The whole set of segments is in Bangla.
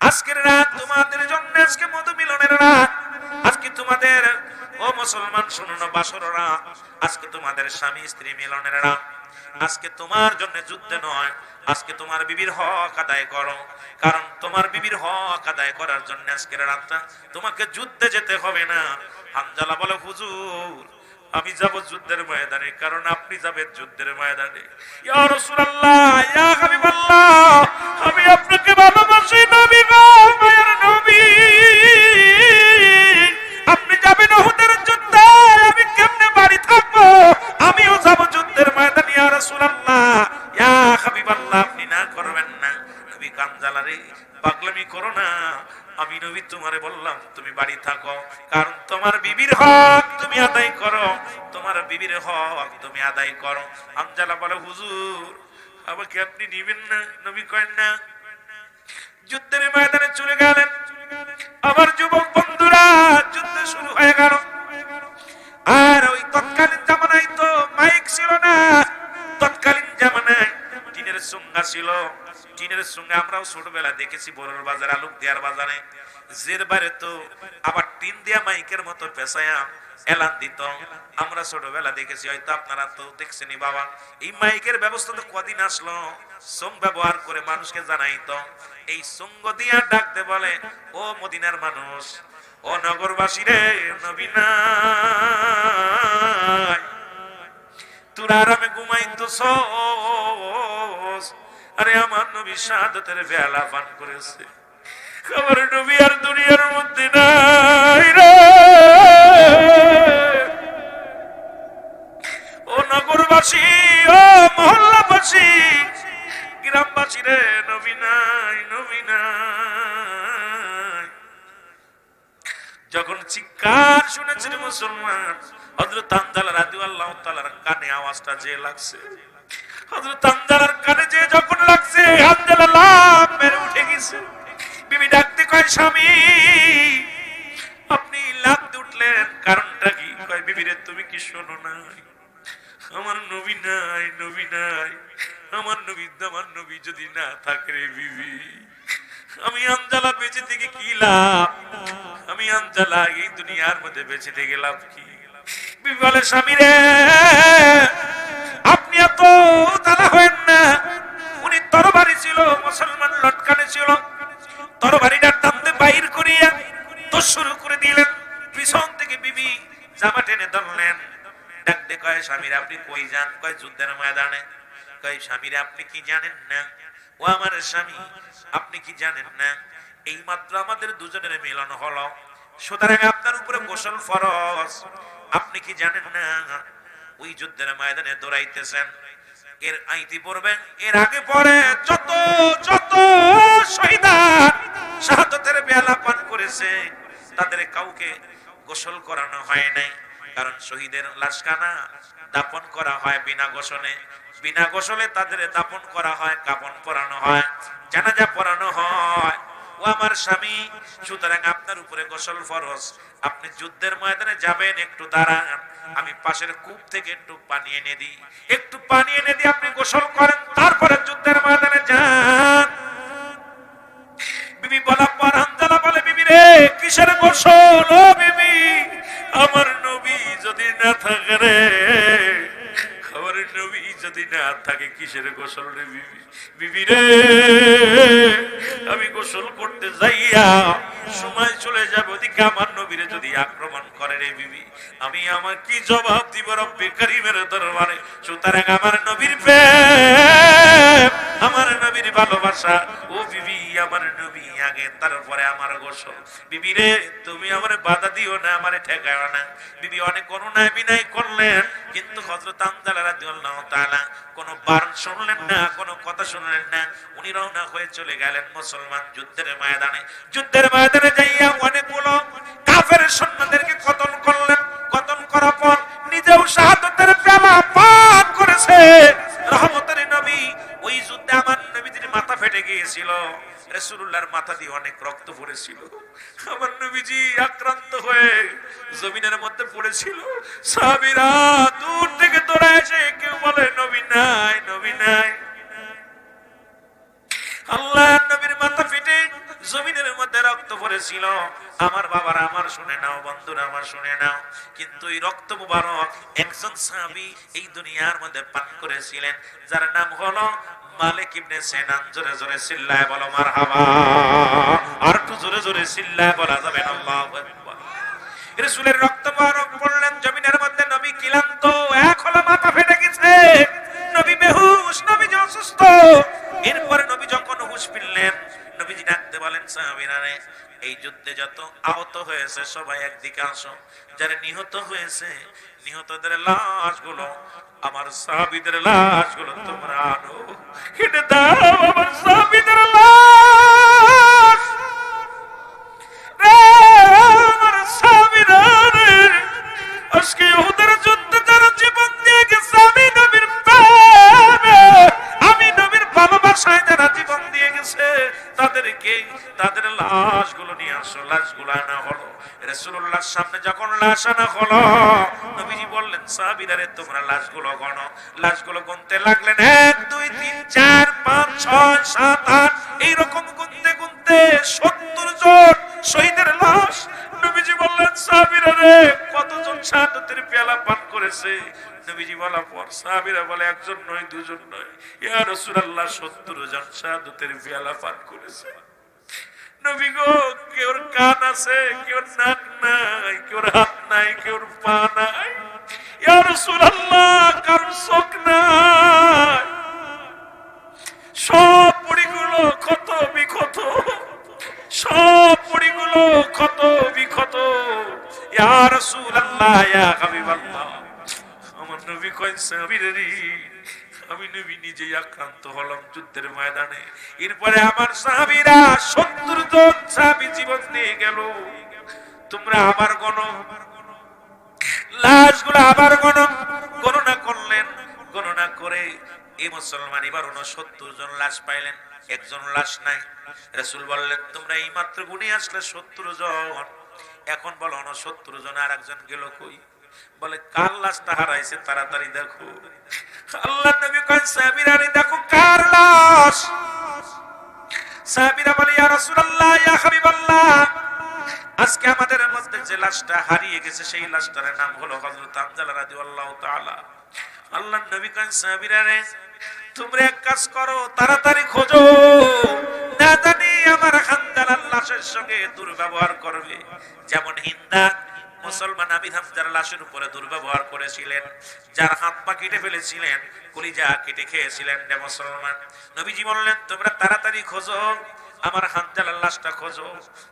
আজকের রাত তোমাদের জন্য, আজকে মধু মিলনের রাত। আজকে তোমাদের, ও মুসলমান শুনো না বাসররা, আজকে তোমাদের স্বামী স্ত্রী মিলনের রাত। আজকে তোমার জন্য যুদ্ধ নয়, আজকে তোমার বিবির হক আদায় করো। কারণ তোমার বিবির হক আদায় করার জন্য আজকের রাতটা তোমাকে যুদ্ধে যেতে হবে না। হানজালা বলে, হুজুর আমি যাব যুদ্ধের ময়দানে, কারণ আপনি যাবেন যুদ্ধের ময়দানে। ইয়া রাসূলুল্লাহ, ইয়া হাবিবাল্লাহ, আমি আপনাকে ভালোবাসি নবী গো, মায়ের নবী। আপনি যাবেন উহুদের যুদ্ধে, আমি কেমনে বাড়ি থাকবো? আমিও যাব যুদ্ধের ময়দানে। ইয়া রাসূলুল্লাহ, ইয়া হাবিবাল্লাহ, আপনি না করবেন না। নবী কানজালা রে, পাগলামি করো না। আমি নবী তোমারে বললাম তুমি বাড়ি থাকো, কারণ তোমার বিবির হক তুমি আদায় করো, তোমার বিবির হক তুমি আদায় করো। হানজালা বলে, হুজুর আমাকে আপনি নিবেন না? নবী কয়েন না। যুদ্ধের ময়দানে চলে গেলেন। আমার যুবক বন্ধুরা, যুদ্ধ শুরু হয়ে গেল। আর ওই তৎকালীন জামানায় তো মাইক ছিল না, তৎকালীন জামানায় টিনের সুঙ্গা ছিল। টিনের সঙ্গে আমরাও ছোটবেলা দেখেছি বড়র বাজার, আলুক দিয়ার বাজারে জের বাইরে তো আবার টিন দিয়া মাইকের মতো পেশায়া এলান দিত। আমরা ছোটবেলা দেখেছি, হয়তো আপনারা তো দেখছেনি বাবা। এই মাইকের ব্যবস্থা তো কদিন আসলো, সং ব্যবহার করে মানুষকে জানাইতো। এই সঙ্গ দিয়া ডাকতে বলে, ও মদিনার মানুষ, ও নগরবাসী রে, নবী নাই, তোরা আরামে ঘুমাইতেছ। আরে আমার নবী শাহাদাতের বেলা পান করেছে, খবর নবী আর দুনিয়ার মধ্যে নাই রে। ও নগরবাসী, ও মহল্লাবাসী, গ্রামবাসী রে, নবী নাই, নবী নাই। যখন চিৎকার শুনেছেন মুসলমান, হযরত হানজালা রাদিয়াল্লাহু তাআলার কানে আওয়াজটা যে লাগছে, হযরত হানজালার কানে যে যখন লাগছে, হানজালা লাফ মেরে উঠে গেছে। বিবি ডাকতে কয়, স্বামী আপনি লাফ দিয়ে উঠলেন, কারণটা কি? কয়, বিবিরে তুমি কি শোনো নাই? আমার নবী নাই, নবী নাই। আমার নবী যদি না থাকে রে বিবি, আমি হানজালা বেঁচে থেকে কি লাভ? আমি হানজালা এই দুনিয়ার মধ্যে বেঁচে থেকে লাভ কি? বিবি বলে, স্বামী রে, আপনি এত তালা হয়েন না। উনি তরবারি ছিল, মুসলমান লটকানে ছিল, তরবারিটা টানতে বাইর করিয়া তো শুরু করে দিলেন। পিছন থেকে বিবি জামা টেনে ধরলেন। ডাকতে কয়, স্বামীরা আপনি কই যান? কয়, যুদ্ধের ময়দানে। কয়, স্বামীরা আপনি কি জানেন না? ও আমার স্বামী, আপনি কি জানেন না এই মাত্র আমাদের দুজনের মিলন হলো, সুতরাং আপনার উপরে গোসল ফরজ। আপনি কি জানেন না ওই যুদ্ধের ময়দানে দৌড়াইতেছেন, এর আইতি পড়বেন, এর আগে পরে যত যত শহীদা শাহাদাতের বেলা পান করেছে, তাদের কাউকে গোসল করানো হয় নাই। কারণ শহীদের লাশখানা দাফন করা হয় বিনা গোসলে, বিনা গোসলে তাদের দাফন করা হয়, কাফন পরানো হয়, জানাজা পড়ানো হয়। ও আমার স্বামী, সুতরাং আপনার উপরে গোসল ফরজ। আপনি যুদ্ধের ময়দানে যাবেন, একটু দাঁড়ান, আমি পাশের কূপ থেকে একটু পানি এনে দিই, একটু পানি এনে দিই, আপনি গোসল করেন, তারপরে যুদ্ধের ময়দানে যান। বিবি বলার পর হানজালা বলে, বিবি রে, কিসের গোসল? ও বিবি, আমার নবী যদি না থাকে রে, আমার নবী যদি না থাকে কিসের গোসল রে বিবি? বিবি রে, আমি গোসল করতে যাইয়া সময় চলে যাবে, ওদিকে আমার নবীরে যদি আক্রমণ করে রে বিবি, আমি আমার কি জবাব দিব রব্বে কারীমের দরবারে? সুতরাং আমার নবীর প্রেম, আমার নবীর ভালোবাসা, ও বিবি আমার নবী আগে, তারপরে আমার গোসল। বিবি রে, তুমি আমারে বাধা দিও না, আমারে ঠেকাও না। বিবি অনেক করুণায় বিনয় করলেন, কিন্তু হযরত হানজালা রাদিয়াল্লাহু তাআলা কোনো বারণ শুনলেন না, কোনো কথা শুনলেন না। উনি রওনা হয়ে চলে গেলেন মুসলমান যুদ্ধের ময়দানে। যুদ্ধের ময়দানে যাইয়া অনেকগুলো কাফের সৈন্যদেরকে কতল করলেন। কতল করার পর নিজেও শাহাদাতের পেলা পান করেছে। রহমতের নবী, ওই যুদ্ধে আমার নবীজির মাথা ফেটে গিয়েছিল, রাসূলুল্লাহর মাথা দিয়ে অনেক রক্ত পড়েছিল। আমার নবীজি আক্রান্ত হয়ে জমিনের মধ্যে পড়েছিল। সাহাবীরা দূর থেকে দৌড়ে এসে কেউ বলে, নবী নাই, নবী নাই। আল্লাহর নবীর মাথা ফেটে জমিনের মধ্যে রক্ত পড়েছিল। আমার বাবারা আমার শুনে নাও, বন্ধুরা আমার শুনে নাও, কিন্তু এই রক্ত মুবারক একজন সাহাবী এই দুনিয়ার মধ্যে পান করেছিলেন, যার নাম হলো মালিক ইবনে সিনান। জোরে জোরে চিল্লায় বলো মারহাবা। আর একটু জোরে জোরে চিল্লায় বলা যাবে না আল্লাহু আকবার। রাসূলের রক্ত মুবারক পড়লেন জমিনের মধ্যে, নবী ক্লান্ত, এক হলো মাথা ফেটে গেছে, নবী বেহুশ, নবী অসুস্থ। এরপরে নবী যখন হুঁশ ফিরলেন, নবীজি ডাকতে বলেন সাহাবীরা রে, এই যুদ্ধে যত আহত হয়েছে সবাই একদিকে আসো, যারা নিহত হয়েছে নিহতদের লাশগুলো, আমার সাহাবীদের লাশগুলো তোমরা আনো, কেটে দাও আমার সাহাবীদের লাশ। আমার সাহাবীরা রে, আজকে ইহুদের যুদ্ধে যারা জীবন দিয়ে গেছে, আমি নবীর প্রেমে, আমি নবীর ভালোবাসায় যারা জীবন দিয়ে গেছে, তাদেরকে তাদের লাশগুলো নিয়ে আসো। লাশগুলো আনা হলো। রাসূলুল্লাহর সামনে যখন লাশ আনা হলো, নবীজি বললেন সাহাবীরা রে, তোমরা লাশগুলো গণো। লাশগুলো গুনতে লাগলেন, 1 2 3 4 5 6 7 8 এইরকম গুনতে গুনতে 70 জন শহীদের লাশ। নবীজি বললেন সাহাবীরা রে, কতজন শাহাদাতের পেয়ালা পান করেছে? নবীজি বলার পর সাহাবীরা বলে, একজন নয়, দুজন নয়, ইয়া রাসূলুল্লাহ 70 জন শাহাদাতের পেয়ালা পান করেছে। নবী গো, কেউর কান আছে, কেউর নাক নাই, কেউর হাত নাই, কেউর পা নাই, ইয়া রাসূলুল্লাহ কারোর চোখ নাই, সব পরিগুলো ক্ষত বিক্ষত, সব পরিগুলো ক্ষত বিক্ষত। ইয়া রাসূলুল্লাহ, ইয়া হাবিবাল্লাহ, আমার নবী কয় সাহাবীরা রে, আমি নবী নিজেই আক্রান্ত হলাম যুদ্ধের ময়দানে। এরপরে আমার সাহাবীরা 70 জন সাহাবী জীবন দিয়ে গেল। তোমরা আবার গণো লাশগুলো, আবার গণো। গণনা করলেন, গণনা করে এই মুসলমান এবার 69 জন লাশ পাইলেন, একজন লাশ নাই। রাসূল বললেন, তোমরা এই মাত্র গুনে আসলে 70 জন, এখন বলো 69 জন আর একজন গেল কই? বলে, কার লাশটা হারাইছে তাড়াতাড়ি দেখো। আল্লাহর নবী কয় সাহাবীরা রে, দেখো কার লাশ। সাহাবীরা বলে, ইয়া রাসূলুল্লাহ, ইয়া হাবিবাল্লাহ, আজকে আমাদের মধ্যে যে লাশটা হারিয়ে গেছে সেই লাশটার নাম হলো হযরত হামজা রাদিয়াল্লাহু তাআলা। আল্লাহর নবী কয় সাহাবীরা রে, তোমরা এক কাজ করো, তাড়াতাড়ি খোঁজো, না জানি আমার হামজার লাশের সঙ্গে দুর্ব্যবহার করবে, যেমন হিন্দা মুসলমান আবিদ হামজার লাশের উপরে দুর্ব্যবহার করেছিলেন, যার হাত পা কেটে ফেলেছিলেন, কলিজা কেটে খেয়েছিলেন রে মুসলমান। নবীজি বললেন, তোমরা তাড়াতাড়ি খোঁজো, আমার হামজার লাশটা খোঁজো।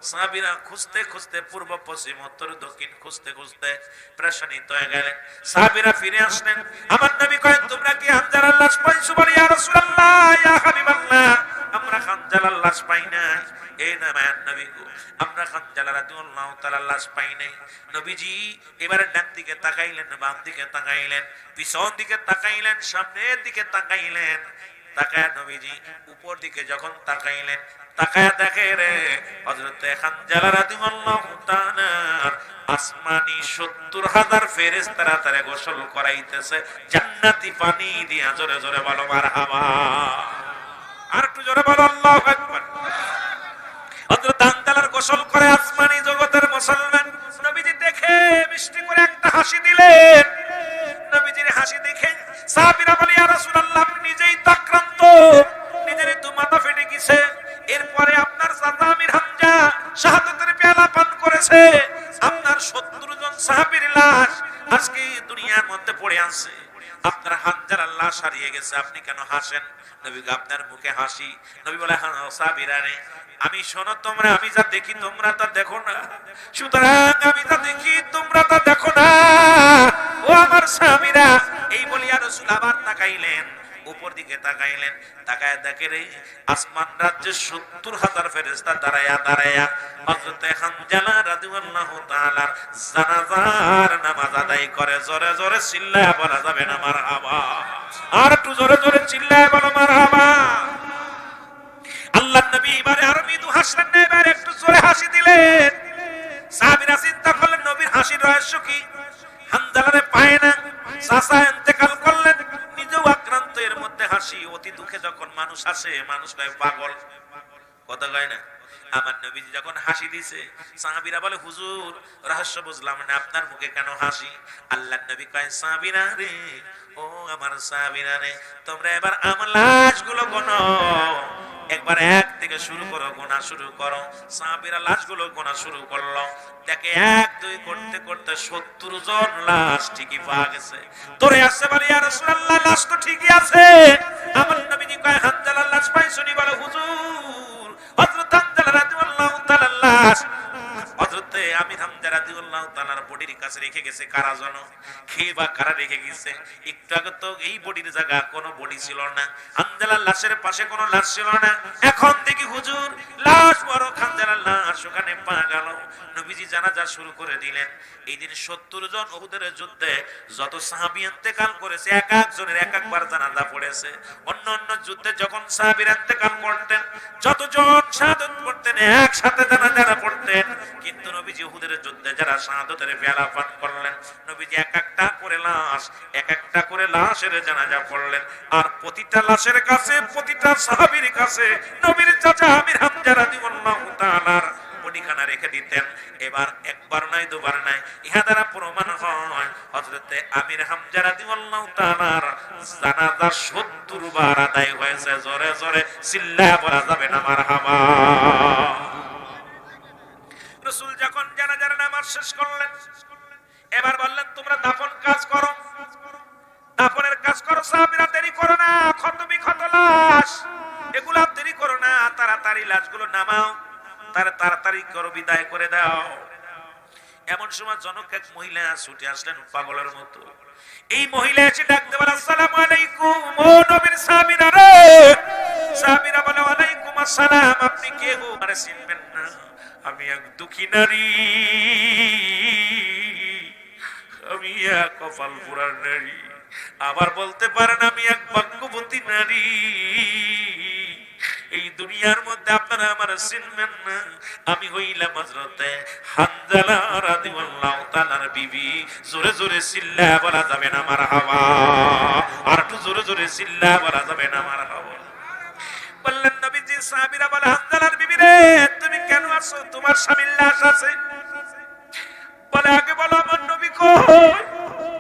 সাহাবীরা খুঁজতে খুঁজতে পূর্ব পশ্চিম উত্তর দক্ষিণ খুঁজতে খুঁজতে পেরেশানিত হয়ে গেলেন। সাহাবীরা ফিরে আসলেন, আমার নবী কয়, তোমরা কি হামজার লাশ পাইছো? বলে, ইয়া রাসূলুল্লাহ, ইয়া হাবিবাল্লাহ, আমরা হামজার লাশ পাই নাই। এই না মায়ার নবী গো, আমরা হামজা রাদিয়াল্লাহু তাআলা লাশ পাই নাই। নবীজি এবারে ডান দিকে তাকাইলেন, বাম দিকে তাকাইলেন, পিছন দিকে তাকাইলেন, সামনের দিকে তাকাইলেন। তাকায় নবীজি উপর দিকে যখন তাকাইলেন, তাকায় দেখে রে হযরত হামজা রাদিয়াল্লাহু তাআলা আসমানি 70,000 ফেরেশতারা তারে গোসল করাইতেছে জান্নাতি পানি দিয়া। জোরে জোরে বলো মারহাবা। আর একটু জোরে বলো আল্লাহু আকবার। হযরত হামজার গোসল করে আসমানি জগতের মুসলমান। নবীজি দেখে মিষ্টি করে একটা হাসি দিলেন। নবীজির হাসি দেখে সাহাবীরা বলে, ইয়া রাসূলুল্লাহ, আপনি নিজেই তো আক্রান্ত, নিজেরই তো মাথা ফেটে গেছে, এরপরে আপনার চাচা আমির হামজা শাহাদাতের পেয়ালা পান করেছে, আপনার 70 জন সাহাবীর লাশ আজকে দুনিয়ার মধ্যে পড়ে আছে, আপনার হামজার লাশ হারিয়ে গেছে, আপনি কেন হাসেন? নবী আপনার মুখে হাসি। নবী বলে, হ্যাঁ সাহাবীরা রে, আমি শোনো, তোমরা আমি যা দেখি তোমরা তা দেখো না, সুতরাং আমি যা দেখি তোমরা তা দেখো না, ও আমার সাহাবীরা। এই বলিয়া রাসূল আবার তাকাইলেন, উপর দিকে তাকাইলেন, তাকায় দেখে রে আসমান রাজ্যে 70,000 ফেরেশতা দাঁড়ায়া দাঁড়ায়া হযরত হামজা রাদিয়াল্লাহু তাআলার জানাজার নামাজ আদায় করে। জোরে জোরে চিল্লায়া বলা যাবে না মারহাবা? আর একটু জোরে জোরে চিল্লায়া বলো মারহাবা। আল্লাহর নবী এবারে আর মৃদু হাসলেন না, এবারে একটু জোরে হাসি দিলেন। সাহাবীরা চিন্তা করলেন, নবীর হাসির রহস্য কি? হামজারে পায় না, চাচা ইন্তেকাল করলেন, নিজেও আক্রান্ত, এর মধ্যে হাসি। অতি দুঃখে যখন মানুষ হাসে, মানুষ কয় পাগল, কথা কয় না? আমার নবীজি যখন হাসি দিছে, সাহাবীরা বলে হুজুর রহস্য বুঝলাম না, আপনার মুখে কেন হাসি? আল্লাহর নবী কয় সাহাবীরা রে, ও আমার সাহাবীরা রে, তোমরা এবার আমার লাশগুলো গোনো, একবার এক থেকে শুরু করো, গোনা শুরু করো। সাহাবীরা লাশগুলো গোনা শুরু করলো, দেখে 1 2 করতে করতে 70 জন লাশ ঠিকই পাওয়া গেছে। তোরে আসছে বলে ইয়া রাসূলুল্লাহ লাশ তো ঠিকই আছে। আমার নবীজি কয় হানজালার লাশ পাইছনি? বলে হুজুর হযরত হানজালা রাদিয়াল্লাহু তাআলা লাশ হযরতে আমির হামজা রাদিয়াল্লাহু তাআলার বডির কাছে রেখে গেছে কারা জানো? খেয়ে বা কারা রেখে গেছে? একটু আগে তো এই বডির জায়গা কোনো বডি ছিল না, হামজালার লাশের পাশে কোনো লাশ ছিল না। এখন দেখি হুজুর লাশ বড় হামজালার লাশ ওখানে পা গেল। নবীজি জানাজা শুরু করে দিলেন। এই দিন 70 জন উহুদের যুদ্ধে যত সাহাবী ইন্তেকাল করেছে, এক একজনের এক একবার জানাজা পড়েছে। অন্য অন্য যুদ্ধে যখন সাহাবীরা ইন্তেকাল করতেন, যতজন শাহাদাত পড়তেন একসাথে জানাজা পড়তেন, কিন্তু নবীজি উহুদের যুদ্ধে যারা শাহাদাতের পেয়ালা পান করলেন, নবীজি এক একটা করে লাশ, এক একটা করে লাশের জানাজা পড়লেন। আর প্রতিটা লাশের কাছে, প্রতিটা সাহাবীর কাছে নবীর চাচা আমির হামজা রাদিয়াল্লাহু তাআলার বডিখানা রেখে দিতেন। এবার একবার নাই দুবার নাই, ইহা দ্বারা প্রমাণ হয় হযরতে আমির হামজা রাদিয়াল্লাহু তাআলার জানাজা 70 বার আদায় হয়েছে। জোরে জোরে চিল্লা বলা যাবে না মারহাবা। রাসূল যখন জানাজার নামাজ শেষ করলেন, এবার বললেন তোমরা দাফন কাজ করো, দাফনের কাজ করো, সাহাবীরা দেরি করো না, খতমি ক্ষত লাশ এগুলা দেরি করো না, তাড়াতাড়ি লাশগুলো নামাও, তাড়াতাড়ি করো, বিদায় করে দাও। এমন সময় জনক এক মহিলা ছুটে আসলেন পাগলের মতো। এই মহিলা এসে ডাকতে বলে আসসালামু আলাইকুম, ও নবীর সাহাবীরা রে। সাহাবীরা বলে ওয়ালাইকুম আসসালাম, আপনি কে গো? আরে চিনবেন না, আমি এক দুঃখী নারী, আমি এক কপাল পোড়া নারী, আবার বলতে পারেন আমি এক ভাগ্যবতী নারী। এই দুনিয়ার মধ্যে আপনারা আমার চিনবেন না, আমি হইলাম হযরতে হানজালা রাদিয়াল্লাহু তাআলার বিবি। জোরে জোরে চিল্লা বলা যাবে না মারহাবা, আর একটু জোরে জোরে চিল্লা বলা যাবে না মারহাবা। বললেন নবীজি, সাহাবীরা বলে হানজালার বিবি রে, তুমি কেন আসো? তোমার স্বামীর লাশ আছে। বলে আগে বলো আমার নবী কই?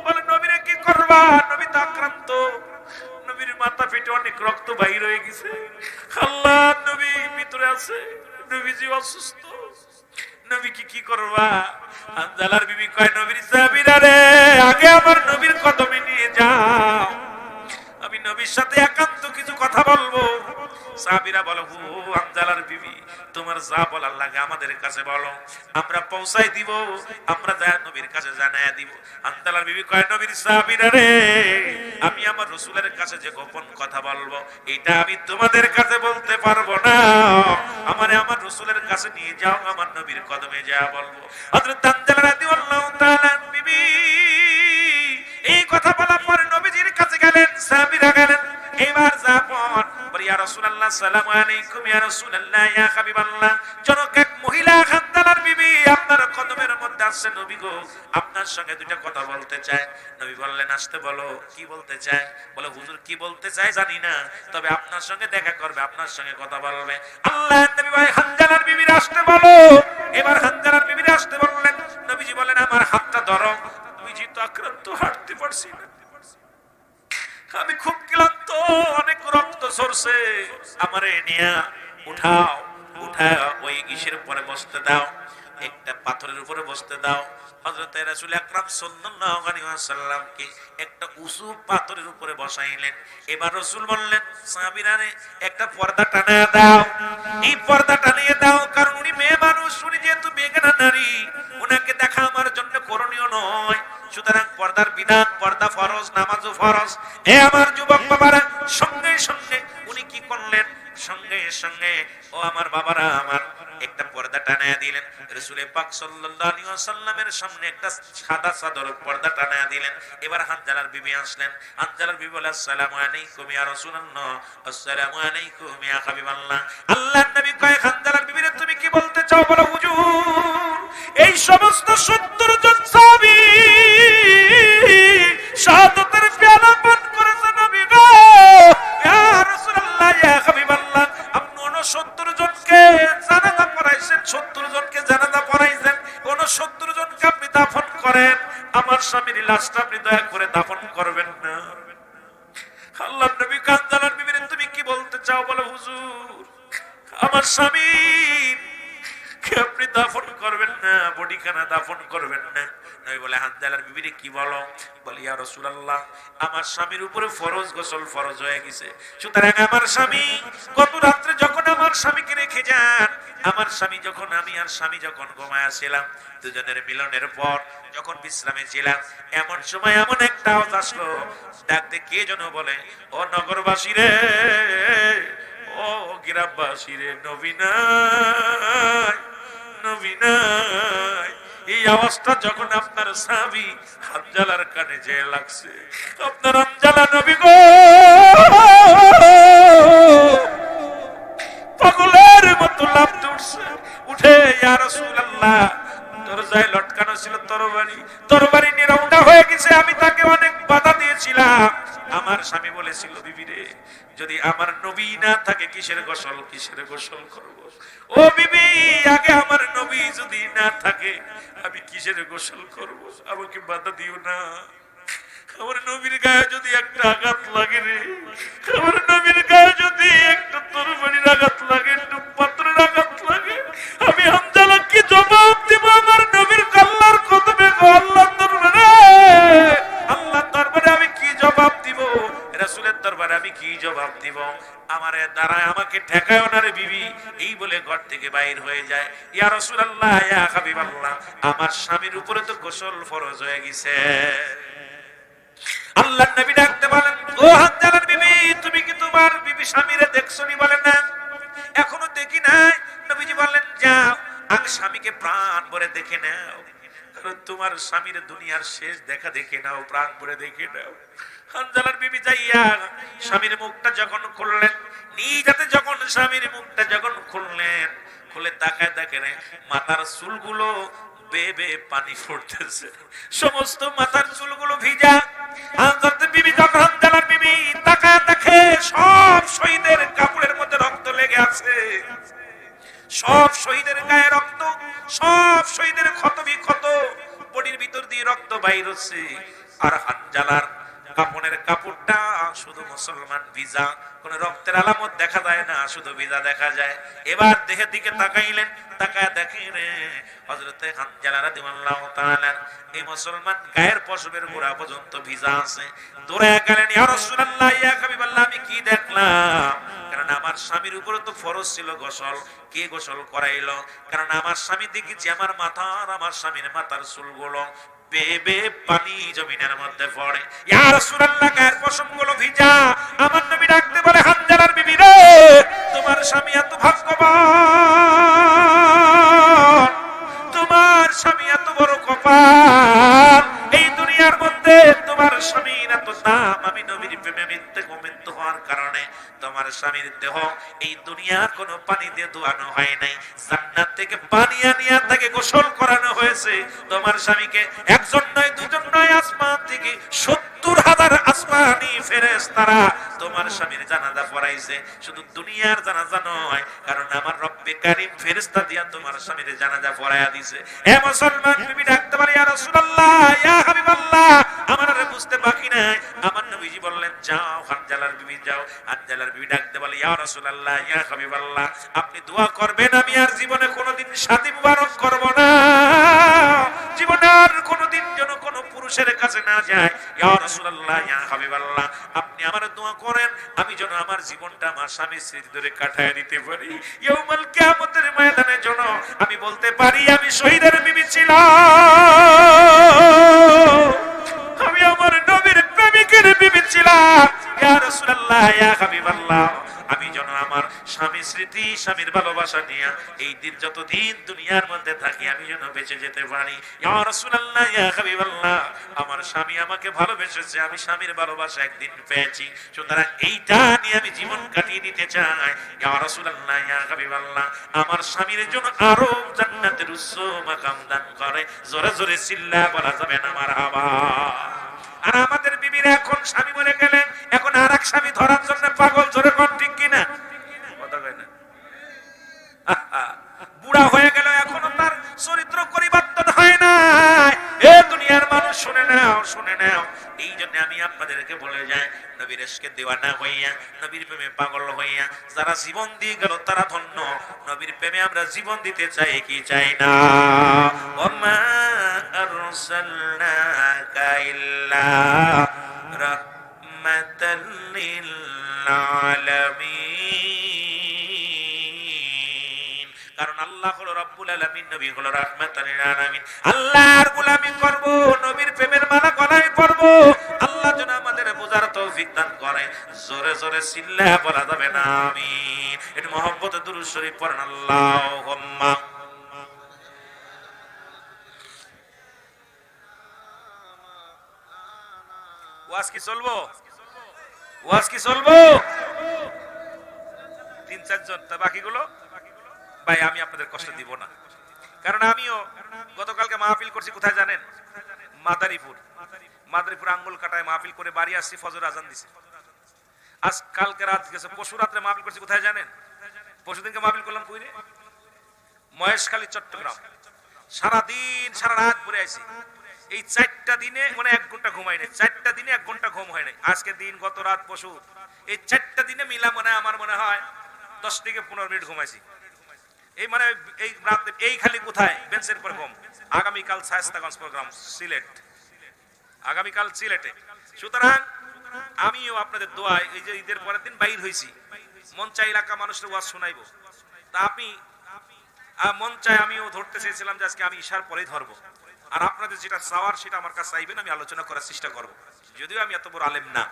বলে নবীরে কি করবা? নবী তো আক্রান্ত, নবীর মাথা ফেটে অনেক রক্ত বাইর হয়ে গেছে। আল্লাহ, নবী ভিতরে আছে, নবীজি অসুস্থ, নবী কি করবা? হানজালার বিবি কয় নবীর সাহাবীরা রে, আগে আমার নবীর কদমে নিয়ে যাও, আমি নবীর সাথে একান্ত কিছু কথা বলবো। সাহাবীরা বলে ও হানজালার বিবি, তোমার যা বলার লাগে আমাদের কাছে বলো, আমরা পৌঁছাই দিব, আমরা নবীর কাছে জানায়া দিব। হানজালার বিবি কয় নবীর সাহাবীরা রে, আমি আমার রাসূলের কাছে যে গোপন কথা বলবো, এটা আমি তোমাদের কাছে বলতে পারবো না, আমারে আমার রাসূলের কাছে নিয়ে যাও, আমার নবীর কদমে যা বলবো। হযরত হানজালা রাদিয়াল্লাহু তাআলা বিবি এই কথা বলার পরে নবীজির কাছে গেলেন, সাহাবীরা গেলেন। এবার যাপন ইয়া রাসূলুল্লাহ সালামু আলাইকুম, ইয়া রাসূলুল্লাহ, ইয়া হাবিবাল্লাহ। জনক এক মহিলা হানজালার বিবি আপনার কদমের মধ্যে আসছে, নবী গো আপনার সঙ্গে দুইটা কথা বলতে চায়। নবী বললেন আসতে বলো, কি বলতে চায়? বলে হুজুর কি বলতে চায় জানি না, তবে আপনার সঙ্গে দেখা করবে, আপনার সঙ্গে কথা বলবে। আল্লাহর নবী ভাই হানজালার বিবির আসতে বলো। এবার হানজালার বিবির আসতে বললেন। নবীজি বলেন আমার হাতটা ধরো। নবীজি তো আক্রান্ত, হাঁটতে পারছি না, আমি খুব ক্লান্ত, অনেক রক্ত ঝরছে, আমারে নিয়া উঠাও, উঠাও ওই ইসের উপরে বসতে দাও, একটা পাথরের উপরে বসতে দাও। হযরত রাসূল আকরাম সাল্লাল্লাহু আলাইহি ওয়াসাল্লামকে একটা উঁচু পাথরের উপরে বসাইলেন। এবার রাসূল বললেন সাহাবীরা রে, একটা পর্দা টানিয়ে দাও, এই পর্দা টানিয়ে দাও, কারণ উনি মেয়ে মানুষ, উনি যেহেতু বেগানা নারী, উনাকে দেখা আমার জন্য করণীয় নয়। সুতরাং পর্দার বিধান, পর্দা ফরজ, নামাজও ফরজ। এ আমার যুবক বাবারা, সঙ্গে সঙ্গে উনি কি করলেন? সঙ্গে সঙ্গে ও আমার বাবারা আমার, একটা পর্দা টানায়া দিলেন। রাসূল পাক সাল্লাল্লাহু আলাইহি ওয়াসাল্লামের সামনে একটা সাদা চাদর পর্দা টানায়া দিলেন। এবার হানজালার বিবি আসলেন। হানজালার বিবি বলে আসসালামু আলাইকুম ইয়া রাসূলুল্লাহ, আসসালামু আলাইকুম ইয়া হাবিবাল্লাহ। আল্লাহর নবী কয় হানজালার বিবিরে তুমি কি বলতে চাও? বলো হুজুর এই সমস্ত 70 জন সাহাবী শাহাদাতের পেয়ালা পান করেছে নবী গো, ইয়া রাসূলুল্লাহ, ইয়া হাবিবাল্লাহ, আপনি 69 জনকে জানাজা করেন, আমার স্বামীর লাশটা আপনি দয়া করে দাফন করবেন না। আল্লাহর নবী কান্দালার বিবিরে তুমি কি বলতে চাও বলো? হুজুর, আমার স্বামীর আপনি দাফন করবেন না, বডিখানা দাফন করবেন না। নবী বলে হানজালার বিবিরে কি বলো? বলি ইয়া রাসূলুল্লাহ, আমার স্বামীর উপরে ফরজ গোসল ফরজ হয়ে গেছে, সুতরাং আমার স্বামী গত রাত্রে যখন আমার স্বামীকে রেখে যান, আমার স্বামী যখন আমি আর স্বামী যখন ঘুমায়া ছিলাম, দুজনের মিলনের পর যখন বিশ্রামে ছিলাম, এমন সময় এমন একটা আওয়াজ আসলো, ডাকতে কে যেন বলে, ও নগরবাসী রে, ও গ্রামবাসী রে, নবী নাই, নবী নাই। এই আওয়াজটা যখন আপনার সাহাবী হানজালার কানে যেয়ে লাগছে, আপনার হানজালা নবী গো পাগলের মতো লাফতে উঠছে, উঠে ইয়া রাসূলুল্লাহ, দরজায় লটকানো ছিল তরবারি, তরবারি নিয়ে রওনা হয়ে গেছে। আমি তাকে অনেক বাধা দিয়েছিলাম। আমার স্বামী বলেছিল, বিবি রে, যদি আমার নবী না থাকে কিসের গোসল, কিসের গোসল করব? ও বিবি, আগে আমার নবী যদি না থাকে আমি কিসের গোসল করব? আমাকে বাধা দিও না। আমার নবীর গায়ে যদি একটা আঘাত লাগে রে, আমার নবীর গায়ে যদি একটা তরবারির আঘাত লাগে, একটু পাথরের আঘাত লাগে, আমি হানজালা কি জবাব দিব আমার নবীর আল্লাহর কদমে, আল্লাহর দরবারে, আল্লাহর দরবারে আমি কি জবাব দিব? রাসূলের দরবারে আমি কি জবাব দিব? আমারে দাঁড়ায়, আমাকে ঠেকায় না রে বিবি, এই বলে ঘর থেকে বাইর হয়ে যায়। ইয়া রাসূলুল্লাহ, ইয়া হাবিবাল্লাহ, আমার স্বামীর উপরে তো গোসল ফরজ হয়ে গেছে। আল্লাহর নবী ডাকতে বলেন, ও হানজালার বিবি, তুমি কি তোমার বিবি স্বামীরে দেখছনি? বলেন না, এখনো দেখি নাই। নবীজি বললেন, যাও আগে স্বামীকে প্রাণ ভরে দেখে নাও, কারণ তোমার স্বামীর দুনিয়ার শেষ দেখা দেখে নাও, প্রাণ ভরে দেখে নাও। হানজালার বিবি যাইয়া স্বামীর মুখটা যখন খুললেন, নিজ হাতে যখন স্বামীর মুখটা যখন খুললেন, খুলে তাকায় দেখেন মাথার চুলগুলো বেবে পানি পড়তেছে, সমস্ত মাথার চুলগুলো ভিজা। হানজালার বিবি যখন হানজালার বিবি তাকায় দেখে সব শহীদের কাপড়ের মধ্যে রক্ত লেগে আছে, সব শহীদের গায়ে রক্ত, সব শহীদের ক্ষত বিক্ষত বডির ভিতর দিয়ে রক্ত বাইর হচ্ছে। আর হানজালার কাপড়ের কাপড়টা শুধু মুসলমান ভিজা, কোন রক্তের আলামত দেখা যায় না, শুধু ভিজা দেখা যায়। এবার দেহের দিকে তাকাইলেন, তাকায় দেখেন হযরতে হানজালা রাদিয়াল্লাহু তাআলা এই মুসলমান গায়ের পশমের গোড়া পর্যন্ত ভিজা আছে। দৌড়ে গেলেন, ইয়া রাসূলুল্লাহ, ইয়া হাবিবাল্লাহ, আমি কি দেখলাম? কারণ আমার স্বামীর উপরে তো ফরজ ছিল গোসল, কে গোসল করাইলো? কারণ আমার স্বামী দেখেছি আমার মাথার, আমার স্বামীর মাথার চুলগুলো বেবে পানি জমিনের মধ্যে পড়ে। ইয়া রাসূলুল্লাহ, গায়ের পশমগুলো ভিজা। আমার নবী ডাকতে বলে, হানজালার বিবি রে, তোমার স্বামী এত ভাগ্যবান, তোমার স্বামী এত বড় কপাল, এই দুনিয়ার মধ্যে তোমার স্বামীর এত দাম। আমি নবীর প্রেমে মৃত্যু হওয়ার কারণে তোমার স্বামীর দেহ এই দুনিয়ার কোনো পানি দিয়ে ধোয়ানো হয় নাই, জান্নাত থেকে পানি আনিয়া তাকে গোসল করানো হয়েছে। তোমার স্বামীকে একজন নয়, দুজন নয়, আসমান থেকে 70,000 আসমানি ফেরেশতারা তোমার স্বামীর জানাজা পড়াইছে। শুধু দুনিয়ার জানাজা নয়, কারণ আমার রব্বে কারীম ফেরেশতা দিয়া তোমার স্বামীর জানাজা পড়ায়া দিয়েছে। হে মুসলমান, বিবি ডাকতে পারে, ইয়া রাসূলুল্লাহ, ইয়া হাবিবাল্লাহ, আমার আর বুঝতে বাকি নাই। আমার নবীজি বললেন, যাও হানজালার বিবি যাও। হানজালার বিবি ডাকতে বলে, ইয়া রাসূলুল্লাহ, ইয়া হাবিবাল্লাহ, আপনি দোয়া করবেন আমি আর জীবনে কোনোদিন শাদী মুবারক করব না, জীবনে আর কোনোদিন যেন কোনো পুরুষের কাছে না যায়। ইয়া রাসূলুল্লাহ, ইয়া হাবিবাল্লাহ, আপনি আমার দোয়া করেন আমি যেন আমার জীবনটা আমার স্বামীর স্মৃতি ধরে কাটায় দিতে পারি। ইয়াউমুল কিয়ামতের ময়দানে যেন আমি বলতে পারি আমি শহীদের বিবি ছিলাম, আমি আমার নবীর প্রেমিকের বিবি ছিলাম। ইয়া রাসূলুল্লাহ, ইয়া হাবিবাল্লাহ, আমি যেন আমার স্বামী স্মৃতি, স্বামীর ভালোবাসা নিয়ে এই দিন যতদিন দুনিয়ার মধ্যে থাকি আমি যেন বেঁচে যেতে পারি। ইয়া রাসূলুল্লাহ, ইয়া হাবিবাল্লাহ, আমার স্বামী আমাকে ভালোবেসেছে, আমি স্বামীর ভালোবাসা একদিন পেয়েছি, সুতরাং এইটা নিয়ে আমি জীবন কাটিয়ে দিতে চাই। ইয়া রাসূলুল্লাহ, ইয়া হাবিবাল্লাহ, আমার স্বামীর জন্য আরো জান্নাতের উচ্চ মাকাম দান করে। জোরে জোরে চিল্লা বলা যাবে না মারহাবা। আর আমাদের বিবিরা এখন স্বামী মরে গেলেন, এখন আর এক স্বামী ধরার জন্য পাগল। জোরে কোন ঠিক কিনা? কথা কয় না। বুড়া হয়ে গেল, এখনো তার চরিত্র পরিবর্তন হয় না। এ দুনিয়া এই জন্য আমি আপনাদেরকে বলে যাই, নবীর ইশকে দিওয়ানা হইয়া, নবীর প্রেমে পাগল হইয়া যারা জীবন দিয়ে গেল তারা ধন্য। নবীর প্রেমে আমরা জীবন দিতে চাই কি চাই না? ওমা আরসালনাকা ইল্লা রাহমাতাল লিল আলামিন। কারণ আল্লাহ হলো রব্বুল আলামিন, নবী হলো রাহমাতাল লিল আলামিন। আল্লাহর গোলামি করব, নবীর প্রেমের মালা গলায় পরব। আল্লাহ যেন আমাদের বোঝার তৌফিক দান করে। জোরে জোরে চিল্লা বলা যাবে না আমিন। একটু মহব্বতে দুরূদ শরীফ পড়েন আল্লাহুম্মা। ওয়াজ কি চলবো? ওয়াজ কি চলবো? 3-4 জন, তা বাকিগুলো ভাই আমি আপনাদের কষ্ট দিব না। কারণ আমিও গতকালকে মাহফিল করছি কোথায় জানেন? মাদারীপুর আঙ্গুল কাটায় মাহফিল করে বাড়ি আসছি, ফজর আজান দিছে। আজ কালকে রাত গেছে, পরশু রাত্রে মাহফিল করছি কোথায় জানেন? পরশুদিনকে মাহফিল করলাম কইরে মহেশখালী, চট্টগ্রাম। সারাদিন সারা রাত ঘুরে আইছি। এই 4টা দিনে মানে 1 ঘন্টা ঘুমাই নাই, 4টা দিনে 1 ঘন্টা ঘুম হয় নাই। আজকে দিন, গত রাত, পরশু, এই 4টা দিনে মিলা মনে আমার মনে হয় 10 থেকে 15 মিনিট ঘুমাইছি। এই মানে এই রাতে এই খালি কোথায় বেঞ্চের পর ঘুম। আগামীকাল শায়েস্তাগঞ্জ প্রোগ্রাম সিলেট, আগামীকাল সিলেটে। সুতরাং আমিও আপনাদের দোয়ায় এই যে ঈদের পরের দিন বাইর হইছি, মন চাই এলাকা মানুষের ওয়াজ শোনাইবো। তা আপনি মন চাই, আমিও ধরতে চেয়েছিলাম যে আজকে আমি ঈশার পরেই ধরবো। আর আপনাদের যেটা চাওয়ার সেটা আমার কাছে চাইবেন, আমি আলোচনা করার চেষ্টা করব। যদিও আমি এত বড় আলেম না,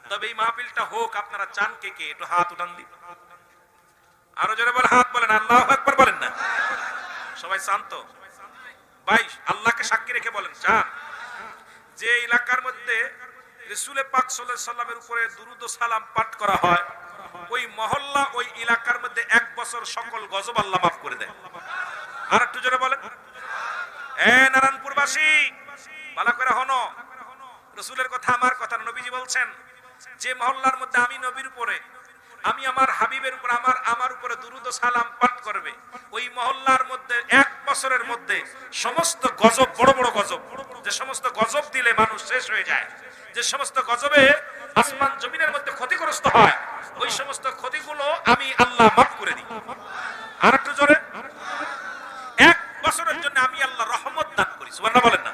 তবে এই মাহফিলটা হোক। আপনারা চান কে কে? একটু হাত উঠান দিন। আরো জোরে বলেন, হাত বলেন, আল্লাহু আকবার বলেন না। সবাই চান তো? ভাই আল্লাহকে সাক্ষী রেখে বলেন চান। যে এলাকার মধ্যে রাসূল পাক সাল্লাল্লাহু আলাইহি সাল্লামের উপরে দুরূদ ও সালাম পাঠ করা হয়, ওই মহল্লা, ওই এলাকার মধ্যে 1 বছর সকল গজব আল্লাহ মাফ করে দেয়। আর একটু জোরে বলেন। নারায়ণপুরবাসী ভালো করে হনো, রাসূলের কথা আমার কথা। নবীজি বলছেন যে মহল্লার মধ্যে আমি নবীর উপরে, আমি আমার হাবিবের উপর, আমার উপরে দুরূদ ও সালাম পাঠ করবে, ওই মহল্লার মধ্যে 1 বছরের মধ্যে সমস্ত গজব, বড় বড় গজব, যে সমস্ত গজব দিলে মানুষ শেষ হয়ে যায়, যে সমস্ত গজবে আসমান জমিনের মধ্যে ক্ষতিগ্রস্ত হয়, ওই সমস্ত ক্ষতিগুলো আমি আল্লাহ মাফ করে দিই। আর একটু জোরে। 1 বছরের জন্য আমি আল্লাহ রহমত দান করি। সুবহানাল্লাহ বলেন না।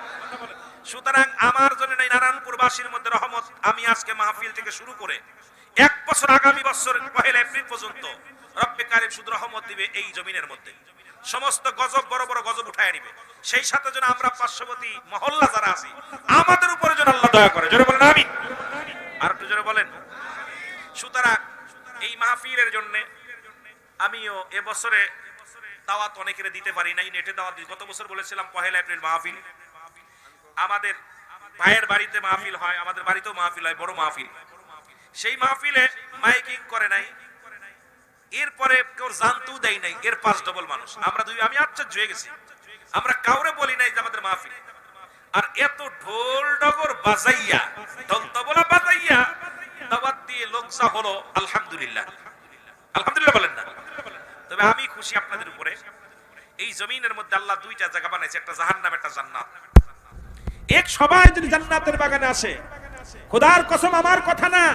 সুতরাং আমার জন্য এই নারায়ণপুরবাসীর মধ্যে রহমত, আমি আজকে মাহফিল থেকে শুরু করে 1 বছর, আগামী বছর 1 এপ্রিল পর্যন্ত রব্বে কারীম শুধু রহমত দিবে এই জমিনের মধ্যে। সমস্ত গজব, বড় বড় গজব উঠায় নিবে। সেই সাথে যেন আমরা পার্শ্ববর্তী মহল্লা যারা আছি, আমাদের উপরে যেন আল্লাহ দয়া করে। জোরে বলেন আমিন। আর একটু জোরে বলেন। সুতরাং এই মাহফিলের জন্য আমিও এবছরে দাওয়াত অনেকের দিতে পারি নাই, নেটে দাওয়াত দিই। গত বছর বলেছিলাম 1 এপ্রিল মাহফিল, আমাদের ভাইয়ের বাড়িতে মাহফিল হয়, আমাদের বাড়িতেও মাহফিল হয়, বড় মাহফিল। সেই মাহফিলে মাইকিং করে নাই, এরপরে কেউ জানতেও দেয় নাই। এর 5 ডবল মানুষ আমরা, আমি আশ্চর্য হয়ে গেছি। আমরা কাউরে বলি নাই যে আমাদের মাহফিল। আর এত ঢোল ডগর বাজাইয়া, ঢোল তবলা বাজাইয়া দাওয়াত দিয়ে লোক যা হলো, আলহামদুলিল্লাহ, আলহামদুলিল্লাহ বলেন না। তবে আমি খুশি আপনাদের উপরে। এই জমিনের মধ্যে আল্লাহ 2টা জায়গা বানাইছে, একটা জাহান্নাম, একটা জান্নাত। এক সবাই যদি জান্নাতের বাগানে আসে, খোদার কসম আমার কথা না,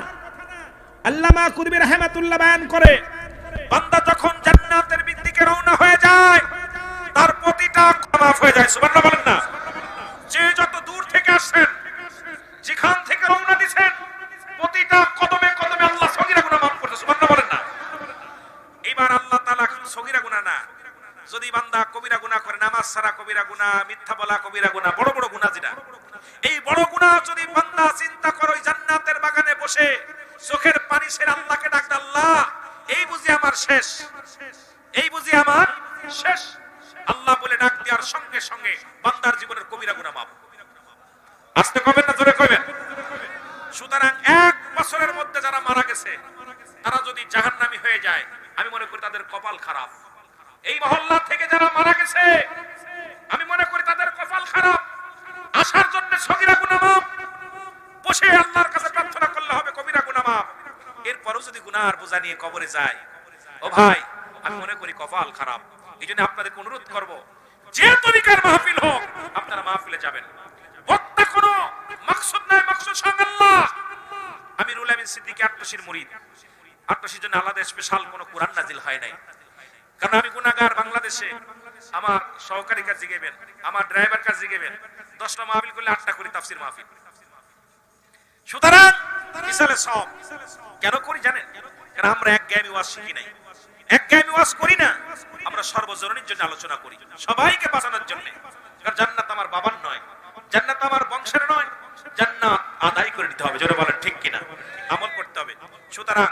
আল্লামা কুরবি রাহমাতুল্লাহ বয়ান করে, বান্দা যখন জান্নাতের দিকে রওনা হয়ে যায়, তার প্রতিটা মাফ হয়ে যায়। সুবহানাল্লাহ বলেন না। যে যত দূর থেকে আসেন, যেখান থেকে রওনা দিবেন, প্রতিটা কদমে কদমে আল্লাহ সগীরা গুনাহ মাফ করতে। সুবহানাল্লাহ বলেন না। এবার আল্লাহ তাআলা সগীরা গুনাহ না, যদি বান্দা কবিরা গুনাহ করে, নামাজ ছাড়া কবিরা গুনাহ, মিথ্যা বলা কবিরা গুনাহ, বড় বড় গুনাহ যেটা, এই বড় গুনাহ যদি বান্দা চিন্তা করে ওই জান্নাতের বাগানে বসে চোখের পানি ছেড়ে আল্লাহকে ডাকতে, আল্লাহ এই বুঝি আমার শেষ, এই বুঝি আমার শেষ, আল্লাহ বলে ডাক দেওয়ার সঙ্গে সঙ্গে বান্দার জীবনের কবিরা গুনাহ মাফ। আস্তে কবেন না জোরে কবেন। সুতরাং 1 বছরের মধ্যে যারা মারা গেছে, তারা যদি জাহান্নামী হয়ে যায়, আমি মনে করি তাদের কপাল খারাপ। এই মহল্লা থেকে যারা মারা গেছে, আমি মনে করি তাদের কপাল খারাপ। আসার জন্য সগীরা গুনাহ মাফ, বসে আল্লাহর কাছে প্রার্থনা করলে হবে কবিরা গুনাহ মাফ। এরপরও যদি গুনাহর বোঝা নিয়ে কবরে যায়, ও ভাই আমি মনে করি কপাল খারাপ। এইজন্য আপনাদেরকে অনুরোধ করব, যে তরিকার মাহফিল হোক আপনারা মাহফিলে যাবেন। বক্তা কোনো মাকসুদ নাই, মাকসুদ স্বয়ং আল্লাহ। আমিরুল আমিন সিদ্দিকী আট্টশির মুরিদ। আট্টশির জন্য আলাদা স্পেশাল কোনো কোরআন নাজিল হয় নাই, কারণ আমি গুনাহগার। বাংলাদেশে আমার সহকারী কাজ জিগেবেন, আমার ড্রাইভার কাজ জিগেবেন, 10টা মাহফিল করলে 8টা করি তাফসীর মাহফিল। সুতরাং মিসালে সব কেন করি জানেন? কারণ আমরা একগামী ওয়াজ শিখি নাই, একগামী ওয়াজ করি না। আমরা সর্বজনীনের জন্য আলোচনা করি, সবাইকে বাঁচানোর জন্য। কারণ জান্নাত আমার বাবার নয়, জান্নাত আমার বংশের নয়, জান্নাত আদায় করে নিতে হবে। জোরে বলেন ঠিক কিনা? আমল করতে হবে। সুতরাং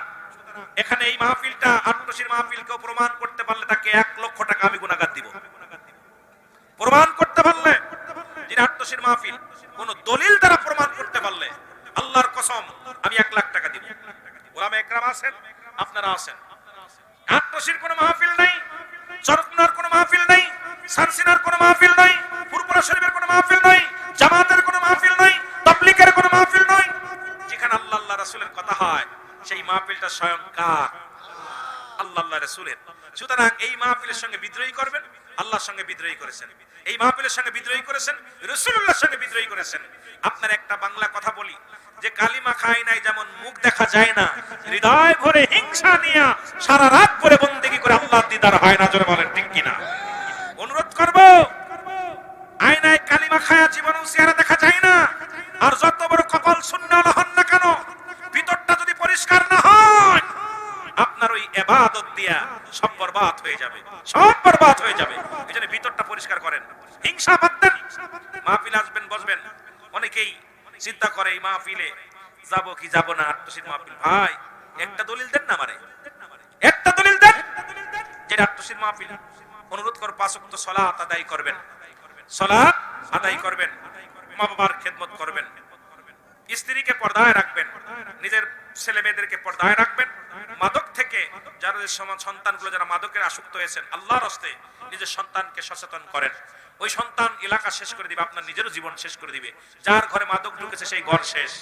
এখানে এই মাহফিলটা আট্টশির মাহফিলকেও প্রমাণ করতে পারলে তাকে 1 লক্ষ টাকা আমি গুনাহগার দিব। প্রমাণ করতে পারলে, যে আট্টশির মাহফিল কোন দলিল দ্বারা প্রমাণ করতে পারলে আল্লাহর কসম আমি 1 লাখ টাকা দিব। ওলামা একরাম আছেন, আপনারা আছেন। আট্টশির কোন মাহফিল নাই, চরকনার কোন মাহফিল নাই, সারসিনার কোন মাহফিল নাই, ফুরপুরা শরীফের কোন মাহফিল নাই, জামাতের কোন মাহফিল নাই, তাবলীগের কোন মাহফিল নাই। যেখানে আল্লাহ আল্লাহ রাসূলের কথা হয় সেই মাহফিলটা স্বয়ং কার? আল্লাহ আল্লাহ রাসূলের। সুতরাং এই মাহফিলের সঙ্গে বিদ্রোহী করবেন, আল্লাহর সঙ্গে বিদ্রোহী করেছেন। এই মাহফিলের সঙ্গে বিদ্রোহী করেছেন, রাসূলুল্লাহর সঙ্গে বিদ্রোহী করেছেন। আপনার একটা বাংলা কথা বলি, যে কালিমা খায় নাই যেমন মুখ দেখা যায় না, হৃদয় ভরে হিংসা নিয়ে সারা রাত ভরে বন্দেগী করে আল্লাহর দিদার হয় না। জোরে বলেন ঠিক কিনা? অনুরোধ করব, আয়নায় কালিমা খায়া জীবন চেহারা দেখা যায় না। আর যত বড় কপাল শূন্য হন না কেন, ভিতরটা যদি পরিষ্কার না হয়, আপনার ওই ইবাদত দিয়া সব বরবাদ হয়ে যাবে, সব বরবাদ হয়ে যাবে। এজন্য ভিতরটা পরিষ্কার করেন, হিংসা বাদ দেন। মাহফিল আসবেন, বসবেন, অনেকেই চিন্তা করে এই মাহফিলে যাব কি যাব না। আট্টশির মাহফিল, ভাই একটা দলিল দেন না, মানে একটা দলিল দেন যে আট্টশির মাহফিল। অনুরোধ কর 5 ওয়াক্ত সালাত আদায় করবেন, সালাত আদায় করবেন, মা বাবার খেদমত করবেন, স্ত্রীকে পর্দায় রাখবেন, নিজের ছেলে মেয়েদেরকে পর্দায় রাখবেন। মাদক থেকে যাদের সন্তানগুলো যারা মাদকের আসক্ত হয়েছেন, আল্লাহর রাস্তে নিজের সন্তানকে সচেতন করেন। ওই সন্তান এলাকা শেষ করে দিবে, আপনার নিজেরও জীবন শেষ করে দিবে। যার ঘরে মাদক ঢুকেছে সেই ঘর শেষ,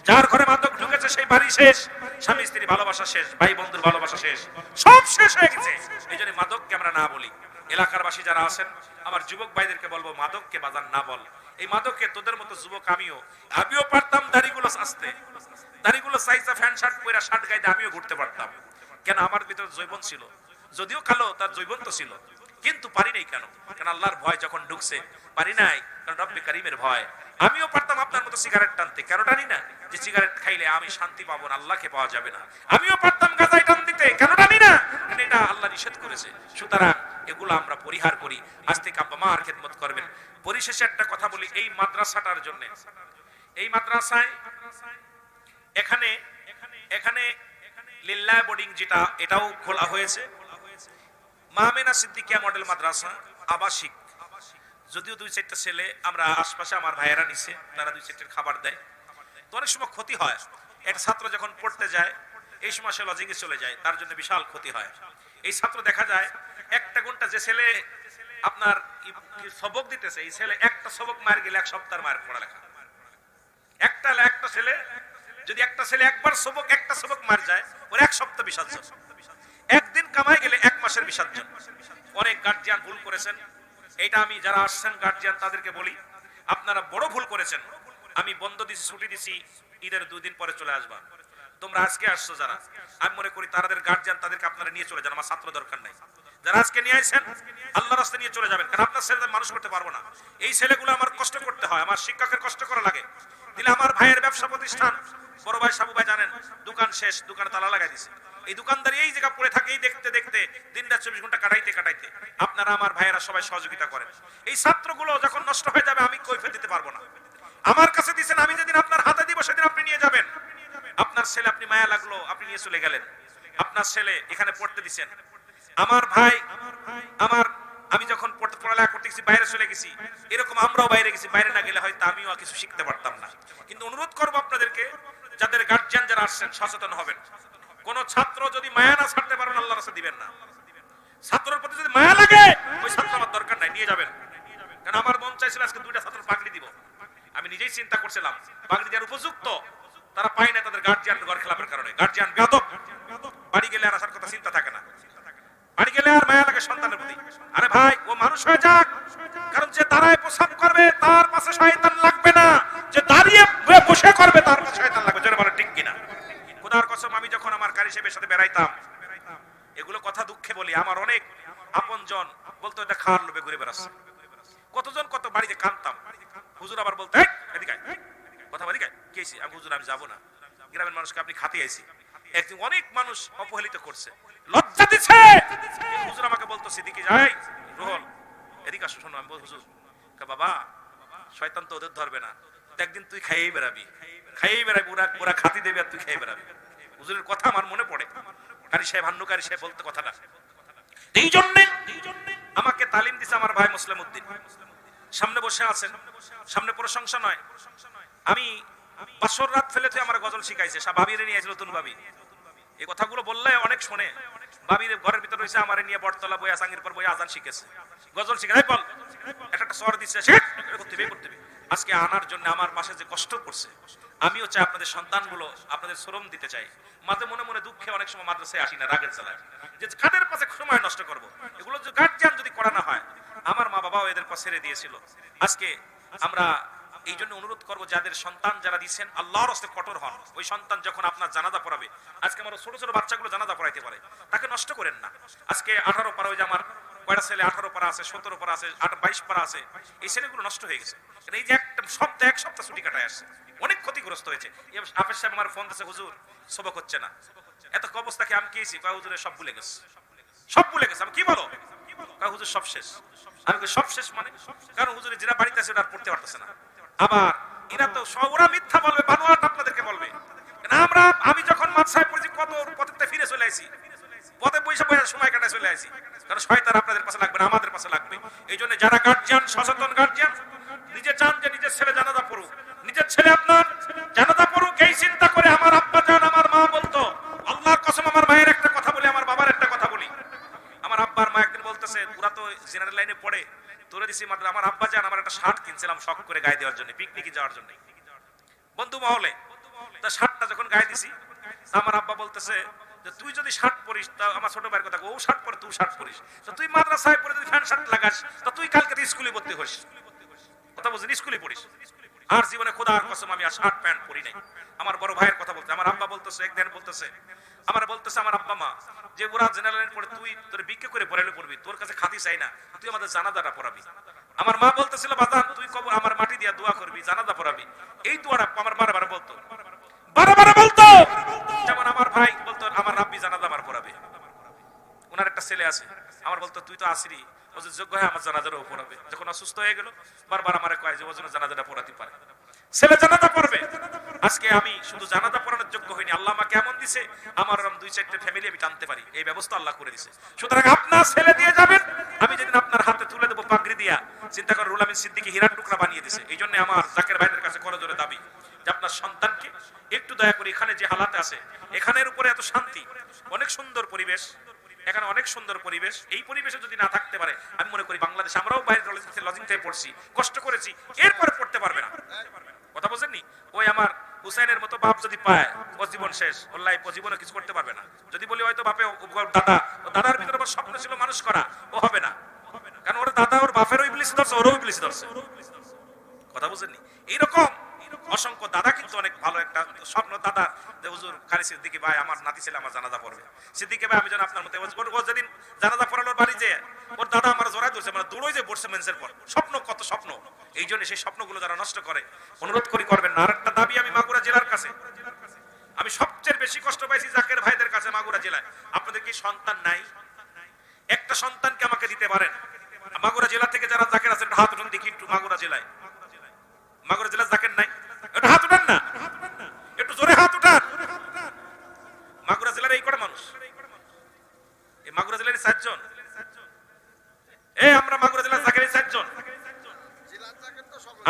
যার ঘরে মাদক ঢুকেছে সেই বাড়ি শেষ, স্বামী স্ত্রী ভালোবাসা শেষ, ভাই বন্ধুর ভালোবাসা শেষ, সব শেষ হয়ে গেছে। এই জন্য মাদককে আমরা না বলি। এলাকার বাসী যারা আছেন, আমার যুবক ভাইদেরকে বলবো, মাদককে বাজার না বল। এই মাদককে তোদের মতো যুবক আমিও পারতাম দাড়িগুলো আসতে, দাড়িগুলো সাইজা ফ্যান শার্ট পরে শার্ট গাইতে আমিও ঘুরতে পারতাম। কেন? আমার ভিতরে জৈবন ছিল, যদিও কালো তার জৈবন তো ছিল, কিন্তু পারি নাই। কেন? কারণ আল্লাহর ভয় যখন ঢুকছে পারি নাই, কারণ রব্বে কারীমের ভয়। আমিও পারতাম আপনার মতো সিগারেট টানতে, কেন টানি না? যে সিগারেট খাইলে আমি শান্তি পাবো না, আল্লাহকে পাওয়া যাবে না। আমিও পারতাম গাঁজায় টান দিতে, কেন টানি না? কারণ এটা আল্লাহ নিষেধ করেছে। সুতরাং এগুলো আমরা পরিহার করি। আজ থেকে আব্বা মার খেদমত করবেন। পরিশেষে একটা কথা বলি, এই মাদ্রাসাটার জন্য, এই মাদ্রাসায় এখানে এখানে লিল্লাহ বোর্ডিং যেটা, এটাও খোলা হয়েছে। মাহমেনা সিদ্দিকিয়া মডেল মাদ্রাসা আবাসিক, যদিও 2-4টা ছেলে, আমরা আশপাশে আমার ভাইয়েরা নিছে, তারা 2-4টের খাবার দেয়। তো অনেক সময় ক্ষতি হয়, একটা ছাত্র যখন পড়তে যায় এই সময় সে লজিংয়ে চলে যায়, তার জন্য বিশাল ক্ষতি হয়। এই ছাত্র দেখা যায় 1 ঘন্টা, যে ছেলে আপনার সবক দিতেছে, এই ছেলে একটা সবক মার গেলে 1 সপ্তাহের মায়ের পড়ালেখা। একটা ছেলে যদি একটা ছেলে একবার একটা সবক মার যায়, ওর 1 সপ্তাহ বিসর্জন, একদিন কামাই গেলে 1 মাসের বিসর্জন। অনেক গার্জিয়ান ভুল করেছেন। এইটা আমি যারা আসছেন গার্জিয়ান তাদেরকে বলি, আপনারা বড় ভুল করেছেন। আমি বন্ধ দিছি, ছুটি দিছি, ঈদের 2 দিন পরে চলে আসবা। তোমরা আজকে আসছো যারা, আমি মনে করি তাদের গার্জিয়ান তাদেরকে আপনারা নিয়ে চলে যান, আমার ছাত্র দরকার নাই। যারা আজকে নিয়ে আইছেন আল্লাহর রাস্তায় নিয়ে চলে যাবেন, কারণ আপনার ছেলেদের মানুষ করতে পারবো না। এই ছেলেগুলো আমার কষ্ট করতে হয়, আমার শিক্ষকের কষ্ট করা লাগে। দিলে আমার ভাইয়ের ব্যবসা প্রতিষ্ঠান, বড় ভাই সাবু ভাই জানেন, দোকান শেষ, দোকানে তালা লাগাই দিছে। এই দোকানদারি এই জায়গা পড়ে থাকে, এই দেখতে দেখতে দিন রাত 24 ঘন্টা কাটাইতে আপনারা আমার ভাইয়েরা সবাই সহযোগিতা করেন। এই ছাত্রগুলো যখন নষ্ট হয়ে যাবে আমি কৈফিয়ত দিতে পারবো না। আমার কাছে দিছেন, আমি যেদিন আপনার হাতে দিব সেদিন আপনি নিয়ে যাবেন। আপনার ছেলে, আপনি মায়া লাগলো, আপনি নিয়ে চলে গেলেন। আপনার ছেলে এখানে পড়তে দিছেন, আমার ভাই, আমি যখন পড়ালেখা করতে গেছি বাইরে চলে গেছি, এরকম আমরাও বাইরে গেছি, বাইরে না গেলে হয়তো আমিও কিছু শিখতে পারতাম না। কিন্তু অনুরোধ করবো আপনাদেরকে, যাদের গার্জিয়ান যারা আসছেন সচেতন হবেন। কোন ছাত্র যদি মায়া না ছাড়তে পারেন আল্লাহর রাস্তায় দিবেন না। ছাত্রের প্রতি যদি মায়া লাগে, ওই ছাত্র আমার দরকার নাই, নিয়ে যাবেন। কারণ আমার মন চাইছিল আজকে 2টা ছাত্র পাগড়ি দিব, আমি নিজেই চিন্তা করছিলাম পাগড়ি দেওয়ার উপযুক্ত তারা পায় না, তাদের গার্জিয়ান ঘর খেলাপের কারণে। গার্জিয়ান বেয়াদব, বাড়ি গেলে আর আসার কথা চিন্তা থাকে না, বাড়ি গেলে আর মায়া লাগে সন্তানের প্রতি। আরে ভাই, ও মানুষ হয়ে যাক, কারণ যে দাঁড়ায় প্রসাব করবে তার পাশে শয়তান লাগবে না, যে দাঁড়িয়ে বসে করবে তার কাছে শয়তান লাগবে। জোরে বলে ঠিক কিনা? খোদার কসম, আমি যখন আমার কারি সাহেবের সাথে বেড়াইতাম, এগুলো কথা দুঃখে বলি, আমার অনেক আপনজন বলতো এটা খাওয়ার লোভে ঘুরে বেড়াচ্ছে। কতজন কত বাড়িতে কাঁদতাম, হুজুর আবার বলতো এদিকে কথা বলি কি আইছি আমি, হুজুর আমি যাবো না, গ্রামের মানুষকে আপনি খাতে আইছি। একদিন অনেক মানুষ অপহেলিত করছে, লজ্জা দিচ্ছে, হুজুর আমাকে বলতো সিদ্দিকি যাই রোহল এদিকে আসো, শোনো। আমি বল হুজুর, বাবা শয়তান তো ওদের ধরবে না, একদিন তুই খাইয়েই বেড়াবি, ওরা খাতি দেবে আর তুই খেয়ে বেড়াবি। হুজুরের কথা আমার মনে পড়ে, কারি সাহেব হান্নুকারী সাহেব বলতে কথাটা। এই জন্য আমাকে তালিম দিছে আমার ভাই মুসলিম উদ্দিন, সামনে বসে আছেন, সামনে প্রশংসা নয়, আমি বাসর রাত ফেলেছে আমার গজল শিখাইছে, সব ভাবিরে নিয়ে নতুন ভাবি। এই কথাগুলো বললে অনেক শোনে, ভাবির ঘরের ভিতর রয়েছে, আমার নিয়ে বটতলা বই আসাঙ্গির পর বই আজান শিখেছে, গজল শিখে বল একটা সর দিচ্ছে, করতে হবে। আজকে আনার জন্য আমার পাশে যে কষ্ট করছে, আমিও চাই আপনাদের সন্তানগুলো আপনাদের শ্রম দিতে চাই। মাঝে মনে মনে দুঃখে অনেক সময় মাদ্রাসায় আসি না, রাগের জ্বালায়, যে কাদের পাশে সময় নষ্ট করব। এগুলো যদি গার্জিয়ান যদি করা না হয়, আমার মা বাবাও এদের পাশে ছেড়ে দিয়েছিল। আজকে আমরা এই জন্য অনুরোধ করবো, যাদের সন্তান যারা দিচ্ছেন আল্লাহর রাস্তে কঠোর হন। ওই সন্তান যখন আপনার জানাজা পড়াবে, আজকে আমার ছোট ছোট বাচ্চাগুলো জানাজা পড়াইতে পারে, তাকে নষ্ট করেন না। আজকে 18 পারা, ওই যে আমার কয়টা ছেলে 18 পারা আছে, 17 পারা আছে, 22 পারা আছে, এই ছেলেগুলো নষ্ট হয়ে গেছে। এই যে এক সপ্তাহ ছুটি কাটায় আসছে, অনেক ক্ষতিগ্রস্ত হয়েছে। হাফেজ সাহেব আমার ফোন দিচ্ছে, হুজুর সবক হচ্ছে না, এত অবস্থাকে আমি কেছি, হুজুরের সব ভুলে গেছে, সব ভুলে গেছে। আমি কি বলো, হুজুর সব শেষ। আমি সব শেষ মানে, কারণ হুজুরের যেটা বাড়িতে আছে ওটা পড়তে পারতেছে না। আবার এরা তো ওরা মিথ্যা বলবে, বানোয়াট আপনাদেরকে বলবে। আমি যখন মাদ্রাসায় পড়েছি, কত পথে ফিরে চলে আসি, পথে পয়সা সময় কাটায় চলে আসি, কারণ শয়তান আপনাদের পাশে লাগবে না, আমাদের পাশে লাগবে। এই জন্য যারা গার্জিয়ান, সচেতন গার্জিয়ান, নিজে চান যে নিজের ছেলে জানাজা পড়ুক, নিজের ছেলে আপনার জানাজা পড়ুক, এই চিন্তা করে আমার আব্বা জান, আমার মা বলতো, আল্লাহর কসম আমার মায়ের একটা কথা বলি, আমার বাবার একটা কথা বলি। আমার আব্বার মা একদিন বলতেছে, ওরা তো জেনারেল লাইনে পড়ে, তোরে দিছি মাত্র, আমার আব্বা জান আমার একটা শার্ট কিনছিলাম শখ করে গায়ে দেওয়ার জন্য, পিকনিকে যাওয়ার জন্য, বন্ধু মহলে। তা শার্টটা যখন গায়ে দিছি, আমার আব্বা বলতেছে যে তুই যদি শার্ট পরিস, তা আমার ছোট ভাইয়ের কথা, ও শার্ট পরে তুই শার্ট পরিস, তো তুই মাদ্রাসায় পরে যদি ফ্যান শার্ট লাগাস, তো তুই কালকে স্কুলে ভর্তি হইস, কথা বলছেন, স্কুলে পড়িস। আর জীবনে খোদার কসম আমি আর শার্ট প্যান্ট পরি নাই। আমার বড় ভাইয়ের কথা বলতে আমার আব্বা বলতেছে, একদিন বলতেছে আমার আব্বা মা, যে ওরা জেনারেল পড়ে, তুই তোর বিক্রি করে পড়ালে পড়বি, তোর কাছে খাতি চাই না, তুই আমাদের জানাজাটা পড়াবি। আমার মা বলতেছিল, বাজান তুই কবর আমার মাটি দিয়া দোয়া করবি, জানাজা পড়াবি। এই দোয়াটা আমার বারবার বলতো, যেমন আমার ভাই বলতো আমার রাব্বি জানাজা আমার পড়াবে। ওনার একটা ছেলে আছে, আমার বলতো তুই তো আসিরি, ও যে যোগ্য হয় আমার জানাজাটাও পড়াবে। যখন অসুস্থ হয়ে গেল, বারবার আমার কয় যে ও যেন জানাজাটা পড়াতে পারে, ছেলে জানাজা পড়বে। আজকে আমি শুধু জানাজা পড়ানোর যোগ্য হইনি, আল্লাহ আমাকে এমন দিছে, আমার এরকম 2-4টা ফ্যামিলি আমি টানতে পারি, এই ব্যবস্থা আল্লাহ করে দিছে। সুতরাং আপনার ছেলে দিয়ে যাবেন, আমি যেদিন আপনার হাতে তুলে দেবো পাগড়ি দিয়া, চিন্তা করে রুল আমিন সিদ্দিকী হীরার টুকরা বানিয়ে দিছে। এই জন্য আমার জাকের ভাইদের কাছে করজোরে দাবি যে আপনার সন্তানকে একটু দয়া করে, এখানে যে হালাতে আছে, এখানের উপরে এত শান্তি, অনেক সুন্দর পরিবেশ, এখানে অনেক সুন্দর পরিবেশ, এই পরিবেশে যদি না থাকতে পারে, আমি মনে করি বাংলাদেশ, আমরাও বাইরে লজিং থেকে পড়ছি, কষ্ট করেছি, এরপরে পড়তে পারবে না। কথা বলছেননি? ওই আমার হুসাইনের মতো বাপ যদি পায়, ও জীবন শেষ, ওর লাইফ, ও জীবনে কিছু করতে পারবে না। যদি বলি হয়তো বাপে দাদার ভিতরে আমার স্বপ্ন ছিল মানুষ করা, ও হবে না, কারণ ওর দাদা ওর বাপেরও ইবলিস ধরছে, ওরও ইবলিস ধরছে। কথা বুঝেননি? এইরকম অসংখ্য দাদা কিন্তু অনেক ভালো একটা স্বপ্ন দাদা, যে হুজুর কারি সিদ্দিকী ভাই আমার নাতি ছেলে আমার জানাজা পড়বে, সিদ্দিকী ভাই আমি যেন আপনার মতো। ও যেদিন জানাজা পড়ানোর বাড়ি যে ওর দাদা আমার জড়াই ধরছে, মানে দৌড়ই যে বসছে মেন্সের পর, স্বপ্ন কত স্বপ্ন। এই জন্য সেই স্বপ্নগুলো যারা নষ্ট করে, অনুরোধ করি করবেন না। আর একটা দাবি আমি মাগুরা জেলার কাছে, আমি সবচেয়ে বেশি কষ্ট পাইছি জাকের ভাইদের কাছে মাগুরা জেলায়। আপনাদের কি সন্তান নাই? একটা সন্তানকে আমাকে দিতে পারেন? মাগুরা জেলা থেকে যারা জাকের আছেন হাত উঠান দেখি একটু। মাগুরা জেলায় জাকের নাই? একটু হাত উঠান না, একটু জোরে হাত উঠান। মাগুরা জেলার এই কটা মানুষ, এই মাগুরা জেলার 4 জন, আমরা মাগুরা জেলার জাকের 4 জন।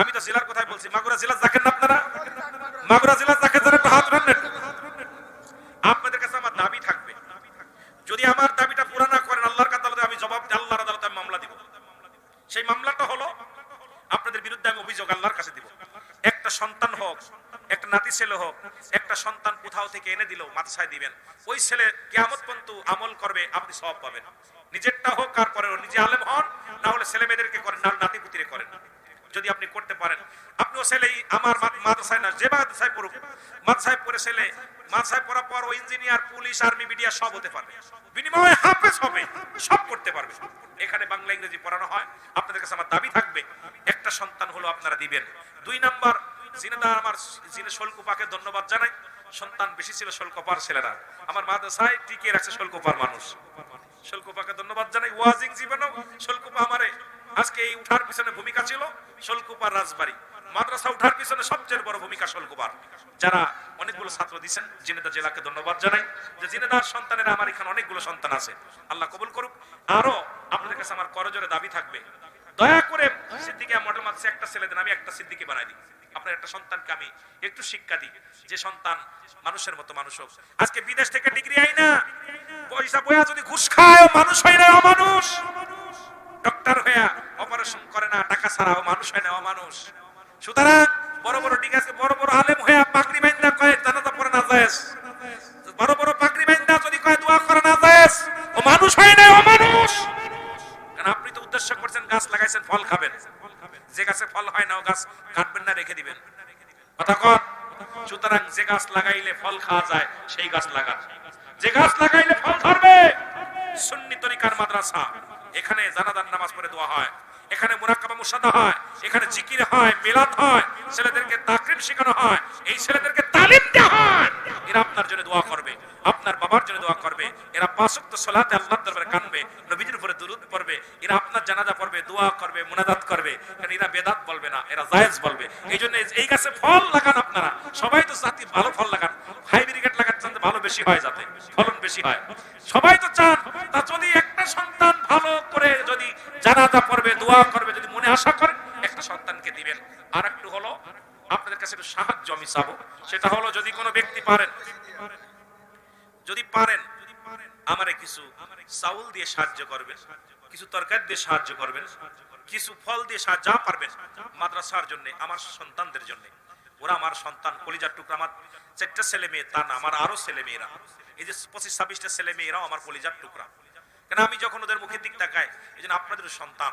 আমি তো জেলার কথাই বলছি, মাগুরা জেলার জাকের না আপনারা? মাগুরা জেলার জাকের যারা, একটু হাত উঠান না। আপনাদের কাছে আমার দাবি থাকবে, যদি আমার দাবিটা পুরা না করেন, আল্লাহর আদালতে আমি জবাব, আল্লাহর আদালতে আমি মামলা দিব। সেই মামলাটা হলো, আপনাদের বিরুদ্ধে আমি অভিযোগ আল্লাহর কাছে দিব। একটা সন্তান হোক, একটা নাতি ছেলে হোক, একটা সন্তান কোথাও থেকে এনে দিল, মাদ্রাসায় দিবেন, ওই ছেলে কিয়ামত পর্যন্ত আমল করবে, আপনি সওয়াব পাবেন। নিজেরটা হোক আর পরের, নিজে আলেম হন, না হলে ছেলে মেয়েদেরকে করেন, না নাতি পুতিরে করেন। যদি আপনি করতে পারেন, আপনিও ছেলেই আমার মাদ্রাসায় না, যে মাদ্রাসায় পড়ুক, মাদ্রাসায় পড়ে ছেলে মাদ্রাসায় পড়ার পর ও ইঞ্জিনিয়ার, পুলিশ, আর্মি, মিডিয়া সব হতে পারবে, বিনিময়ে হাফেজ হবে, সব করতে পারবে। এখানে বাংলা ইংরেজি পড়ানো হয়। আপনাদের কাছে আমার দাবি থাকবে, একটা সন্তান হলো আপনারা দিবেন। 2 নাম্বার, জিনেদা আমার জিনে শোলকুপাকে ধন্যবাদ জানাই, সন্তান বেশি ছিল শোলকুপার ছেলেরা, আমার মাদ্রাসায় টিকিয়ে রাখছে শোলকুপার মানুষ। শোলকুপাকে ধন্যবাদ জানাই। ওয়াজিং জীবনেও শোলকুপা আমারে আজকে এই উঠার পিছনে ভূমিকা ছিল শোলকুপার রাজবাড়ি মাদ্রাসা উঠার পিছনে সবচেয়ে বড় ভূমিকা শোলকুপার, যারা অনেকগুলো ছাত্র দিচ্ছেন। জিনেদা জেলাকে ধন্যবাদ জানাই যে জিনেদার সন্তানেরা, আমার এখানে অনেকগুলো সন্তান আছে, আল্লাহ কবুল করুক। আরো আপনাদের কাছে আমার করজোরে দাবি থাকবে, দয়া করে সিদ্দিকিয়া মডেল মাদ্রাসা একটা ছেলে দেন, আমি একটা সিদ্দিকি বানাই দিই। আপনার একটা সন্তানকে আমি একটু শিক্ষা দিই, যে সন্তান মানুষের মতো মানুষ হোক। আজকে বিদেশ থেকে ডিগ্রি আই না, পয়সা বয়া যদি ঘুষ খায় মানুষ হয় না, অমানুষ। ডক্টর হইয়া অপারেশন করে না টাকা ছাড়াও মানুষ হয় না, অমানুষ। সুতরাং বড় বড় ঠিক আছে, বড় বড় আলেম হইয়া পাগড়ি বাইন্দা কয় জানাজা পড়ে না জায়েজ, বড় বড় পাগড়ি বাইন্দা যদি কয় দোয়া করে না জায়েজ, ও মানুষ হয় না, অমানুষ। কারণ আপনি তো উদ্দেশ্য করছেন গাছ লাগাইছেন ফল খাবেন, যে গাছে ফল হয় না ও গাছ কাটবেন না, রেখে দিবেন, কথা কর। সুতরাং যে গাছ লাগাইলে ফল খাওয়া যায় সেই গাছ লাগান, যে গাছ লাগাইলে ফল ধরবে। সুন্নি তরিকার মাদ্রাসা, এখানে জানাজার নামাজ পড়ে দোয়া হয়, এখানে মুরাক্কাবা মুশাহাদা হয়, এখানে জিকির হয়, মিলাদ হয়, ছেলেদেরকে তাকরির শেখানো হয়, এই ছেলেদেরকে তালিম দেওয়া হয়। এরা আপনার জন্য দোয়া করবে, আপনার বাবার জন্য দোয়া করবে, এরা 5 ওয়াক্ত সালাতে আল্লাহর দরবারে কাঁদবে, নবীজির উপরে দুরূদ পড়বে, এরা আপনার জানাজা পড়বে, দোয়া করবে, মুনাজাত করবে। কারণ এরা বেদাত বলবে না, এরা জায়েজ বলবে। এইজন্য এই গাছে ফল লাগান আপনারা, সবাই তো জাতি ভালো ফল লাগান, হাইব্রিড লাগাচ্ছেন ভালো বেশি হয়, যাতে ফলন বেশি হয়, সবাই তো চান। তা যদি একটা সন্তান ভালো করে যদি জানাজা পড়বে, দোয়া করবে, যদি মনে আশা করেন একটা সন্তানকে দিবেন। আর একটু হলো আপনাদের কাছে একটু সাহায্য আমি চাবো, সেটা হলো যদি কোনো ব্যক্তি পারেন, যদি পারেন আমারে কিছু চাউল দিয়ে সাহায্য করবেন, কিছু তরকারি দিয়ে সাহায্য করবেন, কিছু ফল দিয়ে সাহায্য, যা পারবেন মাদ্রাসার জন্য, আমার সন্তানদের জন্য। ওরা আমার সন্তান, কলিজার টুকরা। আমার 4টা ছেলে মেয়ে তা না, আমার আরো ছেলে মেয়েরা, এই যে 25-26টা ছেলে মেয়েরাও আমার কলিজার টুকরা। কেন আমি যখন ওদের মুখের দিক তাকাই, এই জন্য আপনাদের সন্তান,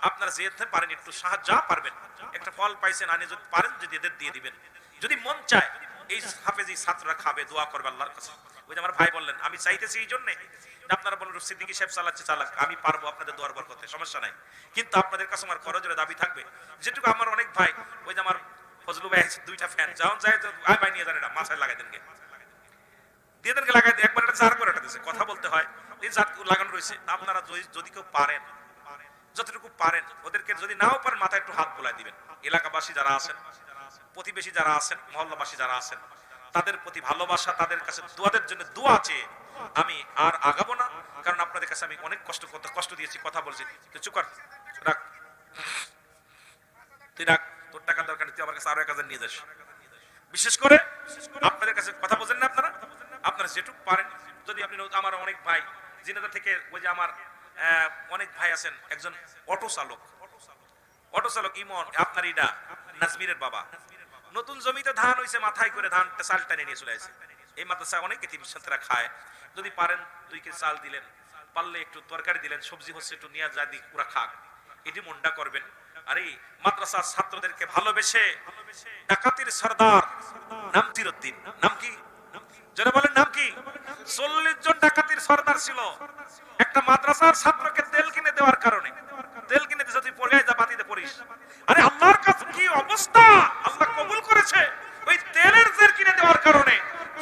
আপনারা যেতে পারেন একটু সাহায্য, যা পারবেন, একটা ফল পাইছেন আনে যদি পারেন, যদি এদের দিয়ে দিবেন। যদি মন চায় এই হাফেজি ছাত্ররা খাবে, দোয়া করবে আল্লাহর কাছে। ওই যে আমার ভাই বললেন, আমি চাইতেছি এই জন্যে, আপনারা বলেন সিদ্দিকী সাহেব চালাচ্ছে চালাক, আমি পারবো আপনাদের দোয়ার বরকতে, সমস্যা নাই। কিন্তু আপনাদের কাছে আমার করজোরে দাবি থাকবে, যেটুকু আমার অনেক ভাই, ওই যে আমার ফজলু ভাই 2টা ফ্যান, যখন যায় ভাই নিয়ে যান, এটা মাথায় লাগাই দেন, দিয়ে দেন, লাগাই দেন, একবার এটা 4 করে দিচ্ছে, কথা বলতে হয়, এই জাত লাগানো রয়েছে। আপনারা যদি কেউ পারেন, যতটুকু পারেন, ওদেরকে যদি নাও পারেন মাথায় একটু হাত বোলাই দিবেন। এলাকাবাসী যারা আছেন, প্রতিবেশী যারা আছেন, মহল্লাবাসী যারা আছেন, তাদের প্রতি ভালোবাসা, তাদের কাছে দোয়াদের জন্য দোয়া চেয়ে আমি আর আগাবো না। কারণ আপনাদের কাছে আমি অনেক কষ্ট দিয়েছি, কথা বলছি। চুপ কর, রাখ, তুই রাখ, তোর টাকা দরকার নেই, তুই আমার কাছে আরো 1000 নিয়ে যাস। বিশেষ করে আপনাদের কাছে কথা বলছেন না, আপনারা যেটুকু পারেন। যদি আপনি, আমার অনেক ভাই জিনেদা থেকে, ওই যে আমার অনেক ভাই আছেন, একজন অটো চালক ইমন, আপনার ইডা নাজমিরের বাবা, নতুন জমিতে ধান হইছে, মাথায় করে ধান চাল টানে নিয়ে চলে আসে। এই মাদ্রাসায় অনেক এতিম সন্তানরা খায়, যদি পারেন 2 কেজি চাল দিলেন, পারলে একটু তরকারি দিলেন, সবজি হচ্ছে একটু নিয়ে যা দিক, ওরা খাক, এটি মনটা করবেন। আরে মাদ্রাসার ছাত্রদেরকে ভালোবেসে, ডাকাতির সর্দার নামতিরউদ্দিন, নাম কি যারা বলেন, নাম কি, 40 জন ডাকাতির সর্দার ছিল। একটা মাদ্রাসার ছাত্রকে তেল কিনে দেওয়ার কারণে, তেল কিনে দিয়েছে, তুই পড়ে যা, বাতিতে পড়িস। আরে আল্লাহর কাছে কি অবস্থা, আল্লাহ কবুল করেছে। ওই তেলের জের কিনে দেওয়ার কারণে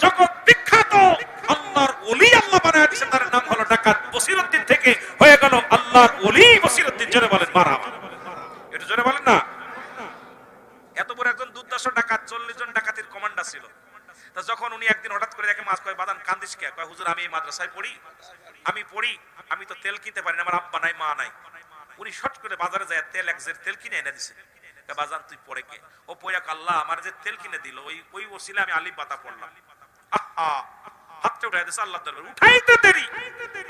জগৎ বিখ্যাত আল্লাহর ওলি আল্লাহ বানায় দিয়েছে, তার নাম হলো ডাকাত বসিরউদ্দিন, থেকে হয়ে গেল আল্লাহর ওলি বসিরউদ্দিন। জোরে বলেন মারহাবা, একটু জোরে বলেন না। এত বড় একজন দুর্দশ ডাকাত, 40 জন ডাকাতির কমান্ডার ছিল। তা যখন উনি একদিন হঠাৎ করে দেখে, মাছ কয়, বাদান কান্দিস কে? কয়, হুজুর আমি এই মাদ্রাসায় পড়ি, আমি তো তেল কিনতে পারি না, আমার আব্বা নাই, মা নাই। উনি শর্ট করে বাজারে যায় তেল, 1 জের তেল কিনে এনে দিছে। বাজান তুই পড়ে কে? ও পড়ে, আল্লাহ আমার যে তেল কিনে দিল, ওই ওসিলে আমি আলিফ বাতা পড়লাম। আহা, হাতটা উঠাই দিয়েছে আল্লাহ দরবারে, উঠাইতে দেরি,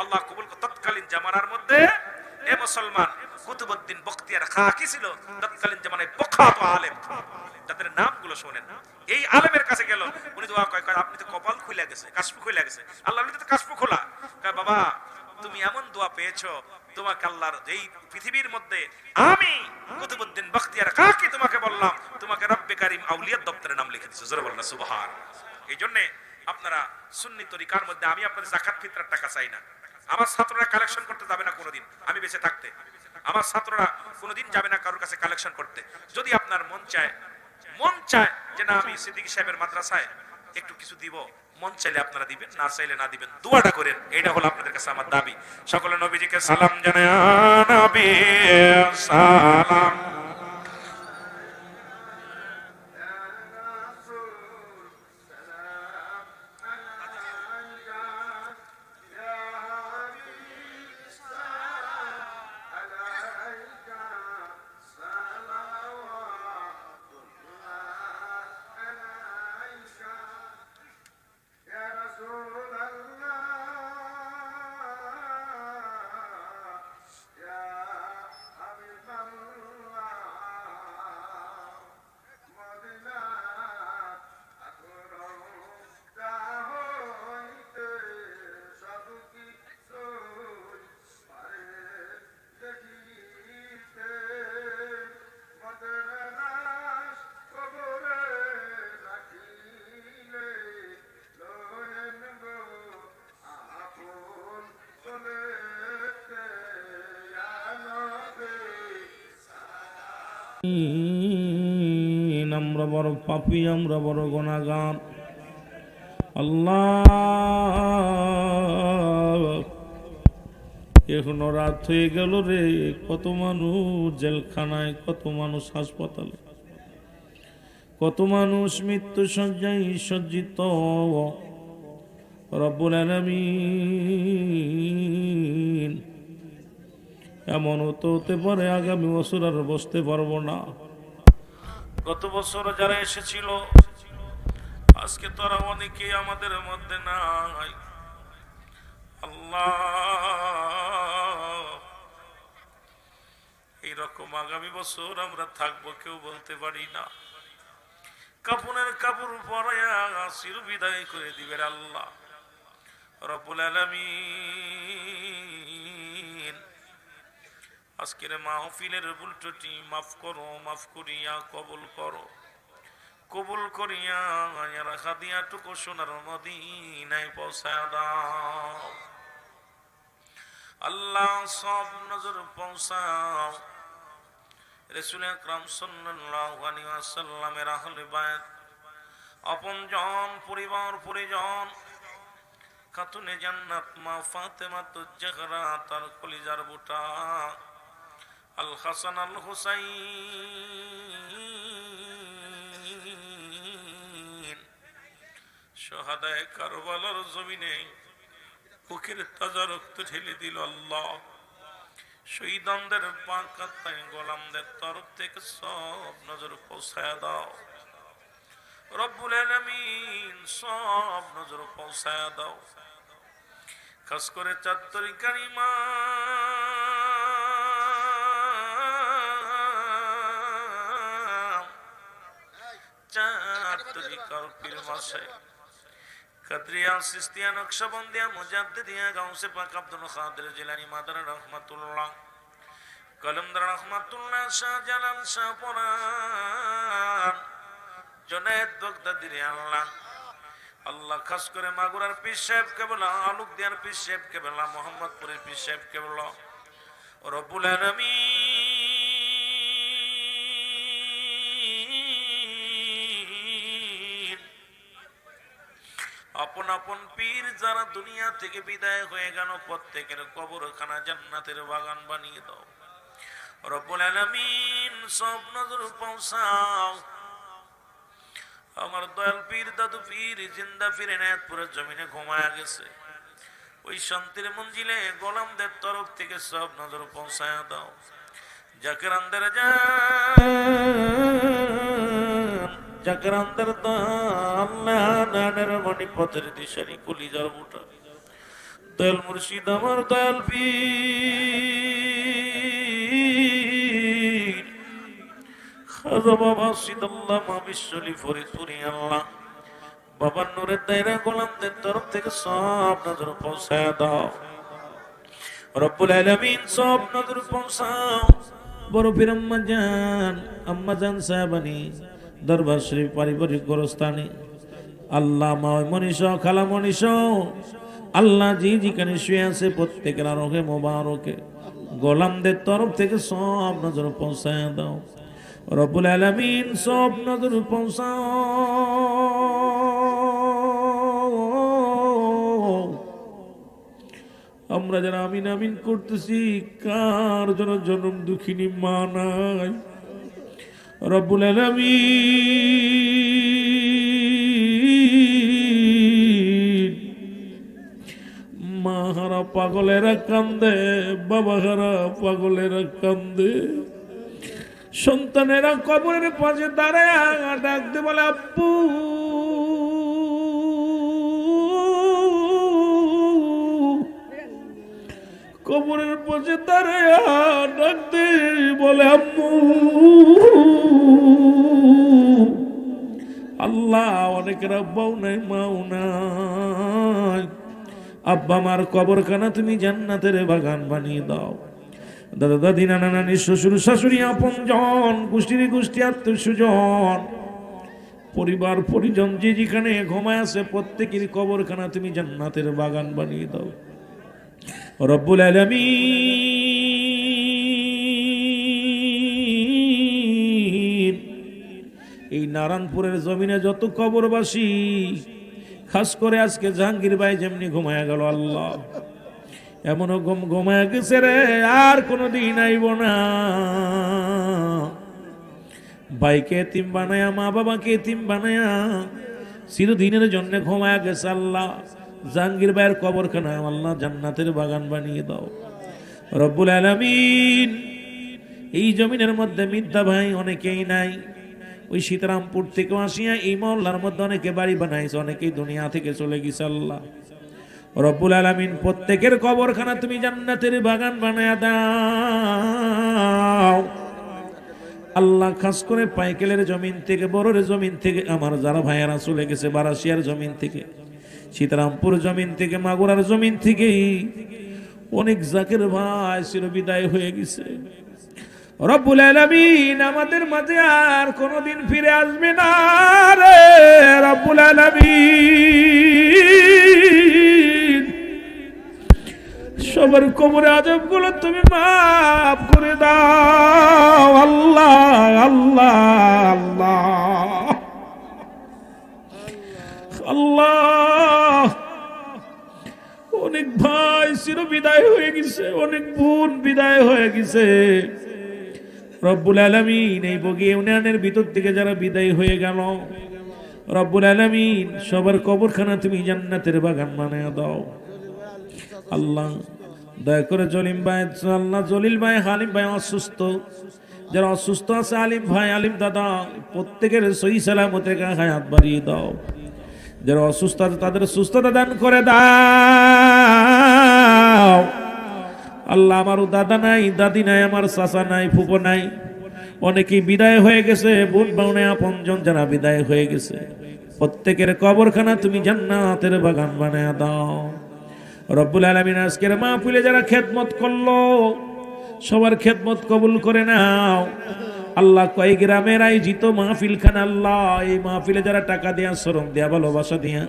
আল্লাহ কবুল। তৎকালীন জামানার মধ্যে এ মুসলমান কুতুবউদ্দিন বখতিয়ার খাঁ কি ছিল? তৎকালীন জামানায় প্রখ্যাত আলেম, যাদের নামগুলো শোনেন। এই আলেমের কাছে গেল, উনি দোয়া কয়, আপনি তো কপাল খুলে গেছে, কাশফু খুলে গেছে। আল্লাহ তো কাশফু খোলা। কয়, বাবা তুমি এমন দোয়া পেয়েছো, তোমাকে আল্লাহর এই পৃথিবীর মধ্যে আমি কুতুবউদ্দিন বখতিয়ার কাকে তোমাকে বললাম, তোমাকে রব্বে কারীম আউলিয়ার দপ্তরে নাম লিখে দিয়েছে। জোরে বলেন না সুবহানাল্লাহ। এই জন্য আপনারা সুন্নি তরিকার মধ্যে, আমি আপনাদের যাকাত ফিতরার টাকা চাই না। আমার ছাত্ররা কালেকশন করতে যাবে না কোনোদিন, আমি বেঁচে থাকতে আমার ছাত্ররা কোনোদিন যাবে না কারোর কাছে কালেকশন করতে। যদি আপনার মন চায় যে না আমি সিদ্দিকী সাহেবের মাদ্রাসায় একটু কিছু দিব, মন চাইলে আপনারা দিবেন, না চাইলে না দিবেন, দোয়াটা করেন। এটা হলো আপনাদের কাছে আমার দাবি। সকলে নবীজিকে সালাম জানায়, নবী সালাম। আমরা বড় পাপী, আমরা বড় গুনাহগার। আল্লাহ, এখনো রাত হয়ে গেল রে। কত মানুষ জেলখানায়, কত মানুষ হাসপাতালে, কত মানুষ মৃত্যু শয্যায় সজ্জিত। রব্বুল আলামিন, এমনও তো হতে পারে আগামী বছর আর বসতে পারবো না। গত বছর যারা এসেছিল আজকে তারা অনেকেই আমাদের মধ্যে নাই। আল্লাহ, এইরকম আগামী বছর আমরা থাকবো কেউ বলতে পারি না। কাপনের কাপড় পরাইয়া চির বিদায় করে দিবেন আল্লাহ রব্বুল আলামিন। আজকের মাহফিলের ভুল ত্রুটি মাফ করো, মাফ করিয়া কবুল করো, কবুল করিয়া রাখা দিয়া টুকু সোনার মদিনায় পৌঁছায় দাও আল্লাহ। সব নজর পৌঁছাও রাসূল আকরাম সাল্লাল্লাহু আলাইহি ওয়াসাল্লামের আহলে বায়াত, আপনজন, পরিবার পরিজন, খাতুনে জান্নাত মা ফাতেমাতুজ জাহরা, তার কলিজার বুটা আল হাসান আল হুসাইন, শাহাদায়ে কারবালার জমিনে বুকের তাজা রক্ত ঢেলে দিল আল্লাহ। শহীদদের পাক আত্মায় গোলামদের তরফ থেকে সব নজর পৌঁছায় দাও রব্বুল আলামিন, সব নজর পৌঁছায় দাও। খাস করে ৪ তরিকার ইমাম, ৪ তরিকার পীর মাশায়েখ, কাদরিয়া, সিস্তিয়া, নকশবন্দিয়া, মুজাদ্দিদিয়া, গাউসে পাক আব্দুল কাদের জিলানী মাদানী রাহমাতুল্লাহ, কলমদার রাহমাতুল্লাহ, শাহজালাল, শাহপরান, জুনায়েদ বাগদাদী, আল্লাহ আল্লাহ, খাস করে মাগুরার পীর সাহেব কেবলা, আলুকদিয়ার পীর সাহেব কেবলা, মোহাম্মদপুরের পীর সাহেব কেবলা, রব্বুল আলামিন। আপন আপন পীর যারা দুনিয়া থেকে বিদায় হয়ে গেল, প্রত্যেকের কবরখানা জান্নাতের বাগান বানিয়ে দাও রব্বুল আলামিন। সব নজর পৌঁছাও। আমার দয়াল পীর দাদু পীর জিন্দা পীর এনায়েতপুরের জমিনে ঘুমায়া গেছে, ওই শান্তির মঞ্জিলে গোলামদের তরফ থেকে সব নজর পৌঁছায়া দাও। জাকেরানদের জাকেরানদের আল্লাহর মনি পথের দিশারি কলিজার বুটা দয়াল মুর্শিদ আমার দয়াল পীর খাজা বাবা সিদুল্লাহ মাবিশ্বলি ফরিদপুরি, আল্লাহ বাবার নূরের দায়রা গোলামদের তরফ থেকে সব নজর পৌঁছায় দাও রব্বুল আলামিন। সব নজর পৌঁছাও। বড় পীর আম্মা জান সাহেবানি দরবার শরীফ পারিবারিক গোরস্থানে আল্লাহ মা মনীষ খালা মনীষ আল্লাহ জি যেখানে শুয়ে আছে প্রত্যেকের আরোহে মোবারকে গোলামদের তরফ থেকে সব নজর পৌঁছায় দাও রব্বুল আলামিন, সব নজর পৌঁছাও। আমরা যারা আমিন আমিন করতেছি, কার জন্য জনম দুঃখিনী মা নাই রব্বুল আলামিন। মা হারা পাগলেরা কান্দে, বাবা হারা পাগলেরা কান্দে, সন্তানেরা কবরের পাশে দাঁড়ায় ডাকতে বলে আব্বু, কবরের পাশে দাঁড়ায় ডাকতে বলে আম্মু। আল্লাহ অনেকের আব্বাও নাই মাও নাই, আব্বা মার কবরখানা তুমি জান্নাতের বাগান বানিয়ে দাও। দাদা দাদি নানা নানি শ্বশুর শাশুড়ি আপন জন গোষ্ঠীর গোষ্ঠী আত্মীয় স্বজন পরিবার পরিজন যে যেখানে ঘুমায় আছে প্রত্যেকের কবরখানা তুমি জান্নাতের বাগান বানিয়ে দাও রব্বুল আলামিন। এই নারায়ণপুরের জমিনে যত কবরবাসী, খাস করে আজকে জাহাঙ্গীর ভাই যেমনি ঘুমায়া গেল, আল্লাহ এমনও ঘুমায়া গেছে রে, আর কোনদিন আইব না। ভাইকে এতিম বানায়া, মা বাবাকে এতিম বানায়া চিরদিনের জন্য ঘুমায়া গেছে। আল্লাহ জাহাঙ্গীর ভাইয়ের কবরখানা আল্লাহ জান্নাতের বাগান বানিয়ে দাও রব্বুল আলামিন। এই জমিনের মধ্যে মিদ্যা ভাই অনেকেই নাই, ওই সীতারামপুর থেকে আসিয়া এই মহল্লার মধ্যে অনেকে বাড়ি বানাইছে, অনেকেই দুনিয়া থেকে চলে গেছে। আল্লাহ রব্বুল আলামিন প্রত্যেকের কবরখানা তুমি জান্নাতের বাগান বানায়া দাও আল্লাহ। খাস করে পাইকেলের জমিন থেকে, বড়ের জমিন থেকে আমার যারা ভাইয়েরা চলে গেছে, বারাসিয়ার জমিন থেকে, সীতারামপুর জমিন থেকে, মাগুরার জমিন থেকে অনেক জাকের ভাই চিরবিদায় হয়ে গেছে রব্বুল আলামিন। আমাদের মাঝে আর কোনদিন ফিরে আসবে না রে রব্বুল আলামিন। সবার কবরে আযাব গুলো তুমি মাফ করে দাও আল্লাহ আল্লাহ আল্লাহ আল্লাহ। অনেক ভাই চির বিদায় হয়ে গেছে, অনেক বোন বিদায় হয়ে গেছে রব্বুল আলামিন। এই বগি ইউনিয়নের ভিতর থেকে যারা বিদায় হয়ে গেল রব্বুল আলামিন, সবার কবরখানা তুমি জান্নাতের বাগান বানায়া দাও আল্লাহ। দয়া করে জলিম ভাই, আল্লাহ জলিল ভাই, হালিম ভাই অসুস্থ, যারা অসুস্থ আছে আলিম ভাই, আলিম দাদা, প্রত্যেকের সহি সালামতের হায়াত বাড়িয়ে দাও। যারা অসুস্থ আছে তাদের সুস্থতা দান করে দাও আল্লাহ। আমারও দাদা নাই, দাদি নাই, আমার চাচা নাই, ফুফো নাই, অনেকেই বিদায় হয়ে গেছে, বোন বাউনে আপনজন যারা বিদায় হয়ে গেছে প্রত্যেকের কবরখানা তুমি জান্নাতের বাগান বানায়া দাও রব্বুল আলামিন। আজকের মাহফিলে যারা খেদমত করলো সবার খেদমত কবুল করে নাও আল্লাহ। কয় গ্রামের আয়োজিত মাহফিল খান আল্লাহ, এই মাহফিলে যারা টাকা দেয়া, শ্রম দেয়া, ভালোবাসা দিয়া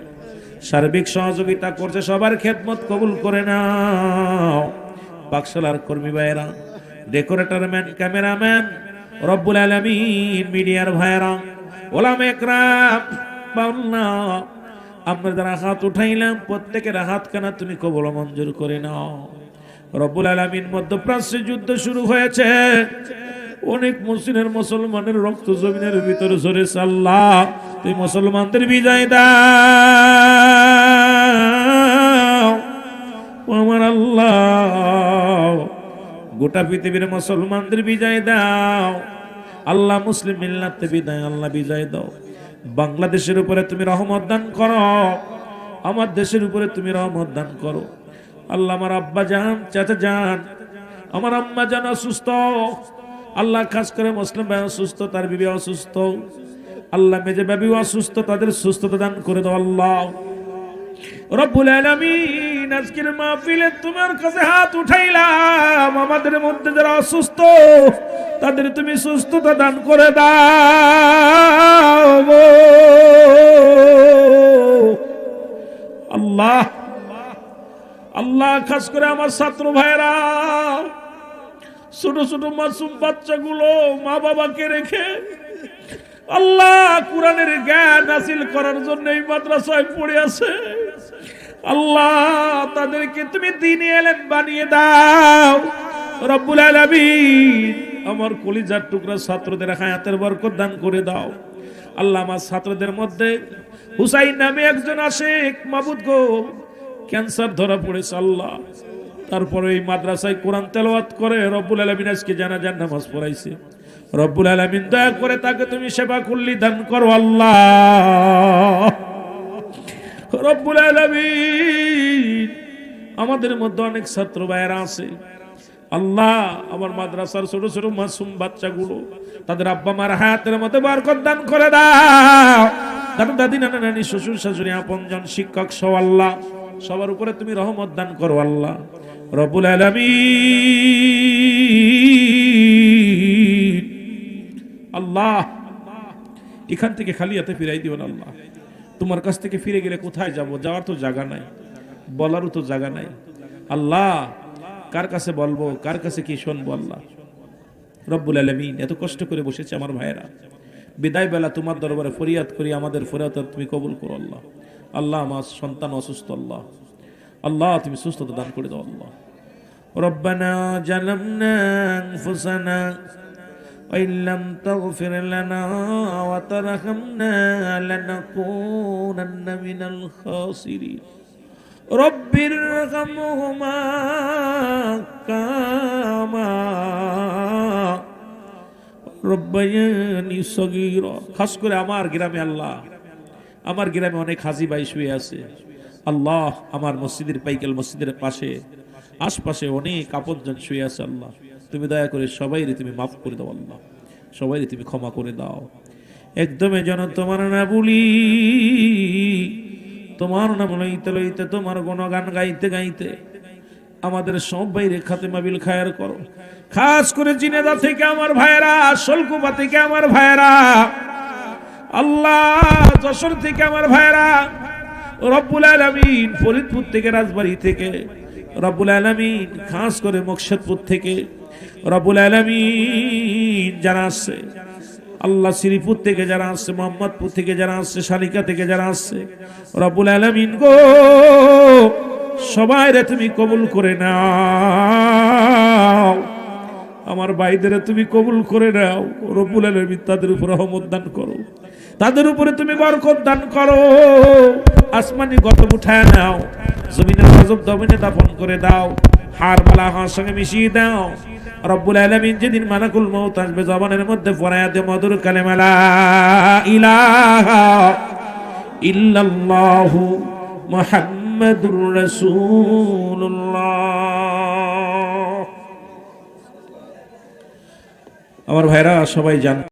সার্বিক সহযোগিতা করছে সবার খেদমত কবুল করে নাও। বাকশালার কর্মী ভাইয়েরা, ডেকোরেটর ম্যান, ক্যামেরাম্যান, রব্বুল আলামিন, মিডিয়ার ভাইয়েরা, ওলামা একরাম, বাউন্না, আমরা যারা হাত উঠাইলাম প্রত্যেকের হাতখানা তুমি কবুল মঞ্জুর করে নাও রব্বুল আলামিন। মধ্যপ্রাচ্যে যুদ্ধ শুরু হয়েছে, অনেক মুসলমানের রক্ত জমিনের ভিতরে ঝরেছে আল্লাহ, তুই মুসলমানদের বিজয় দাও আমার আল্লাহ। গোটা পৃথিবীর মুসলমানদের বিজয় দাও আল্লাহ। মুসলিম মিল্লাতে বিদায় আল্লাহ বিজয় দাও। বাংলাদেশের উপরে তুমি রহমত দান করো, আমার দেশের উপরে তুমি রহমত দান করো আল্লাহ। আমার আব্বা জান, চাচা জান, আমার আম্মা জান অসুস্থ আল্লাহ, খাস করে মুসলিম ভাই অসুস্থ, তার বিবি অসুস্থ আল্লাহ, মেজে বাবিও অসুস্থ, তাদের সুস্থতা দান করে দাও আল্লাহ রব্বুল আলামিন। আজকের মাহফিলে তোমার কাছে হাত উঠাইলাম, আমাদের মধ্যে যারা অসুস্থ তাদের তুমি সুস্থতা দান করে দাও আল্লাহ। আল্লাহ খাস করে আমার ছাত্র ভাইরা, ছোট ছোট মাসুম বাচ্চাগুলো মা বাবাকে রেখে আল্লাহ কোরআনের জ্ঞান হাসিল করার জন্য এই মাদ্রাসায় পড়ে আছে। আল্লাহ তাদেরকে তুমি দ্বীনি ইলম বানিয়ে দাও রব্বুল আলামিন। আমার কলিজার টুকরা ছাত্রদের হায়াতের বরকত দান করে দাও আল্লাহ। আমার ছাত্রদের মধ্যে হুসাইন নামে একজন আশেক, মাবুদ গো ক্যান্সার ধরা পড়েছে আল্লাহ, তারপরে এই মাদ্রাসায় কোরআন তেলাওয়াত করে রব্বুল আলামিন আজকে জানাজার নামাজ পড়াইছে। রব্বুল আলামিন দয়া করে তাকে তুমি সেবা কুল্লি দান করো আল্লাহ রব্বুল আলামিন। আমাদের মধ্যে অনেক ছাত্র ভাইয়েরা আছে আল্লাহ, আমার মাদ্রাসার ছোট ছোট মাসুম বাচ্চাগুলো, তাদের আব্বা মার হায়াতের মধ্যে বরকত দান করে দাও। দাদা দাদি নানা নানি শ্বশুর শাশুড়ি আপনজন শিক্ষক সহ আল্লাহ সবার উপরে তুমি রহমত দান করো আল্লাহ রব্বুল আলামিন। আল্লাহ এখান থেকে খালি হাতে ফিরাই দিও না আল্লাহ। তোমার কাছ থেকে ফিরে গেলে কোথায় যাব? যাওয়ার তো জায়গা নাই, বলারও তো জায়গা নাই আল্লাহ। কার কাছে বলবো, কার কাছে কি শুনবো আল্লাহ রব্বুল আলামিন। এত কষ্ট করে বসেছে আমার ভাইয়েরা, বিদায় বেলা তোমার দরবারে ফরিয়াদ করি, আমাদের ফরিয়াদ তুমি কবুল করো আল্লাহ। আল্লাহ আমার সন্তান অসুস্থ আল্লাহ, আল্লাহ তুমি সুস্থতা দান করে দাও আল্লাহ। রব্বানা জালামনা আনফুসানা ওয়া ইল্লাম তাগফির লানা ওয়া তারহামনা লানাকুনান্না মিনাল খাসিরিন। রব্বিরহামহুমা কামা রব্বায়ানি সগীরা। খাস করে আমার গ্রামে আল্লাহ, আমার গ্রামে অনেক হাজি ভাই শুয়ে আছে আল্লাহ। আমার মসজিদের পাইকাল মসজিদের পাশে আশপাশে অনেক আপনজন শুয়ে আছে আল্লাহ। তুমি দয়া করে সবাইরে তুমি মাফ করে দাও আল্লাহ, সবাইরে তুমি ক্ষমা করে দাও। একদমে যেন তোমার না বলি, তোমার নাম লইতে লইতে, তোমার গুণগান গাইতে গাইতে আমাদের সব বাইরে খাতেমা বিল খায়ের করো। খাস করে জিনেদা থেকে আমার ভাইয়েরা, শোলকুপা থেকে আমার ভাইয়েরা আল্লাহ, যশোর থেকে আমার ভাইয়েরা রব্বুল আলামিন, ফরিদপুর থেকে, রাজবাড়ী থেকে রব্বুল আলামিন, খাস করে মকসদপুর থেকে রব্বুল আলামিন যারা আসছে আল্লাহ, শ্রীপুর থেকে যারা আসছে, মোহাম্মদপুর থেকে যারা আসছে, শালিকা থেকে যারা আসছে রব্বুল আলামিন গো, সবাইরে তুমি কবুল করে নাও। আমার ভাইদের তুমি কবুল করে নাও রব্বুল আলামিন। তাদের উপর রহমত দান করো, তাদের উপরে তুমি বরকত দান করো। আসমানি গজব উঠায় নাও, জমিনের গজব জমিনে দাফন করে দাও, হার মালা হার সঙ্গে মিশিয়ে দাও রব্বুল আলামিন। যেদিন মালাকুল মউত আসবে জবানের মধ্যে ফরায়াত মধুর কালেমা লা ইলাহা ইল্লাল্লাহু মুহাম্মাদুর রাসূলুল্লাহ। আমার ভাইরা সবাই জান।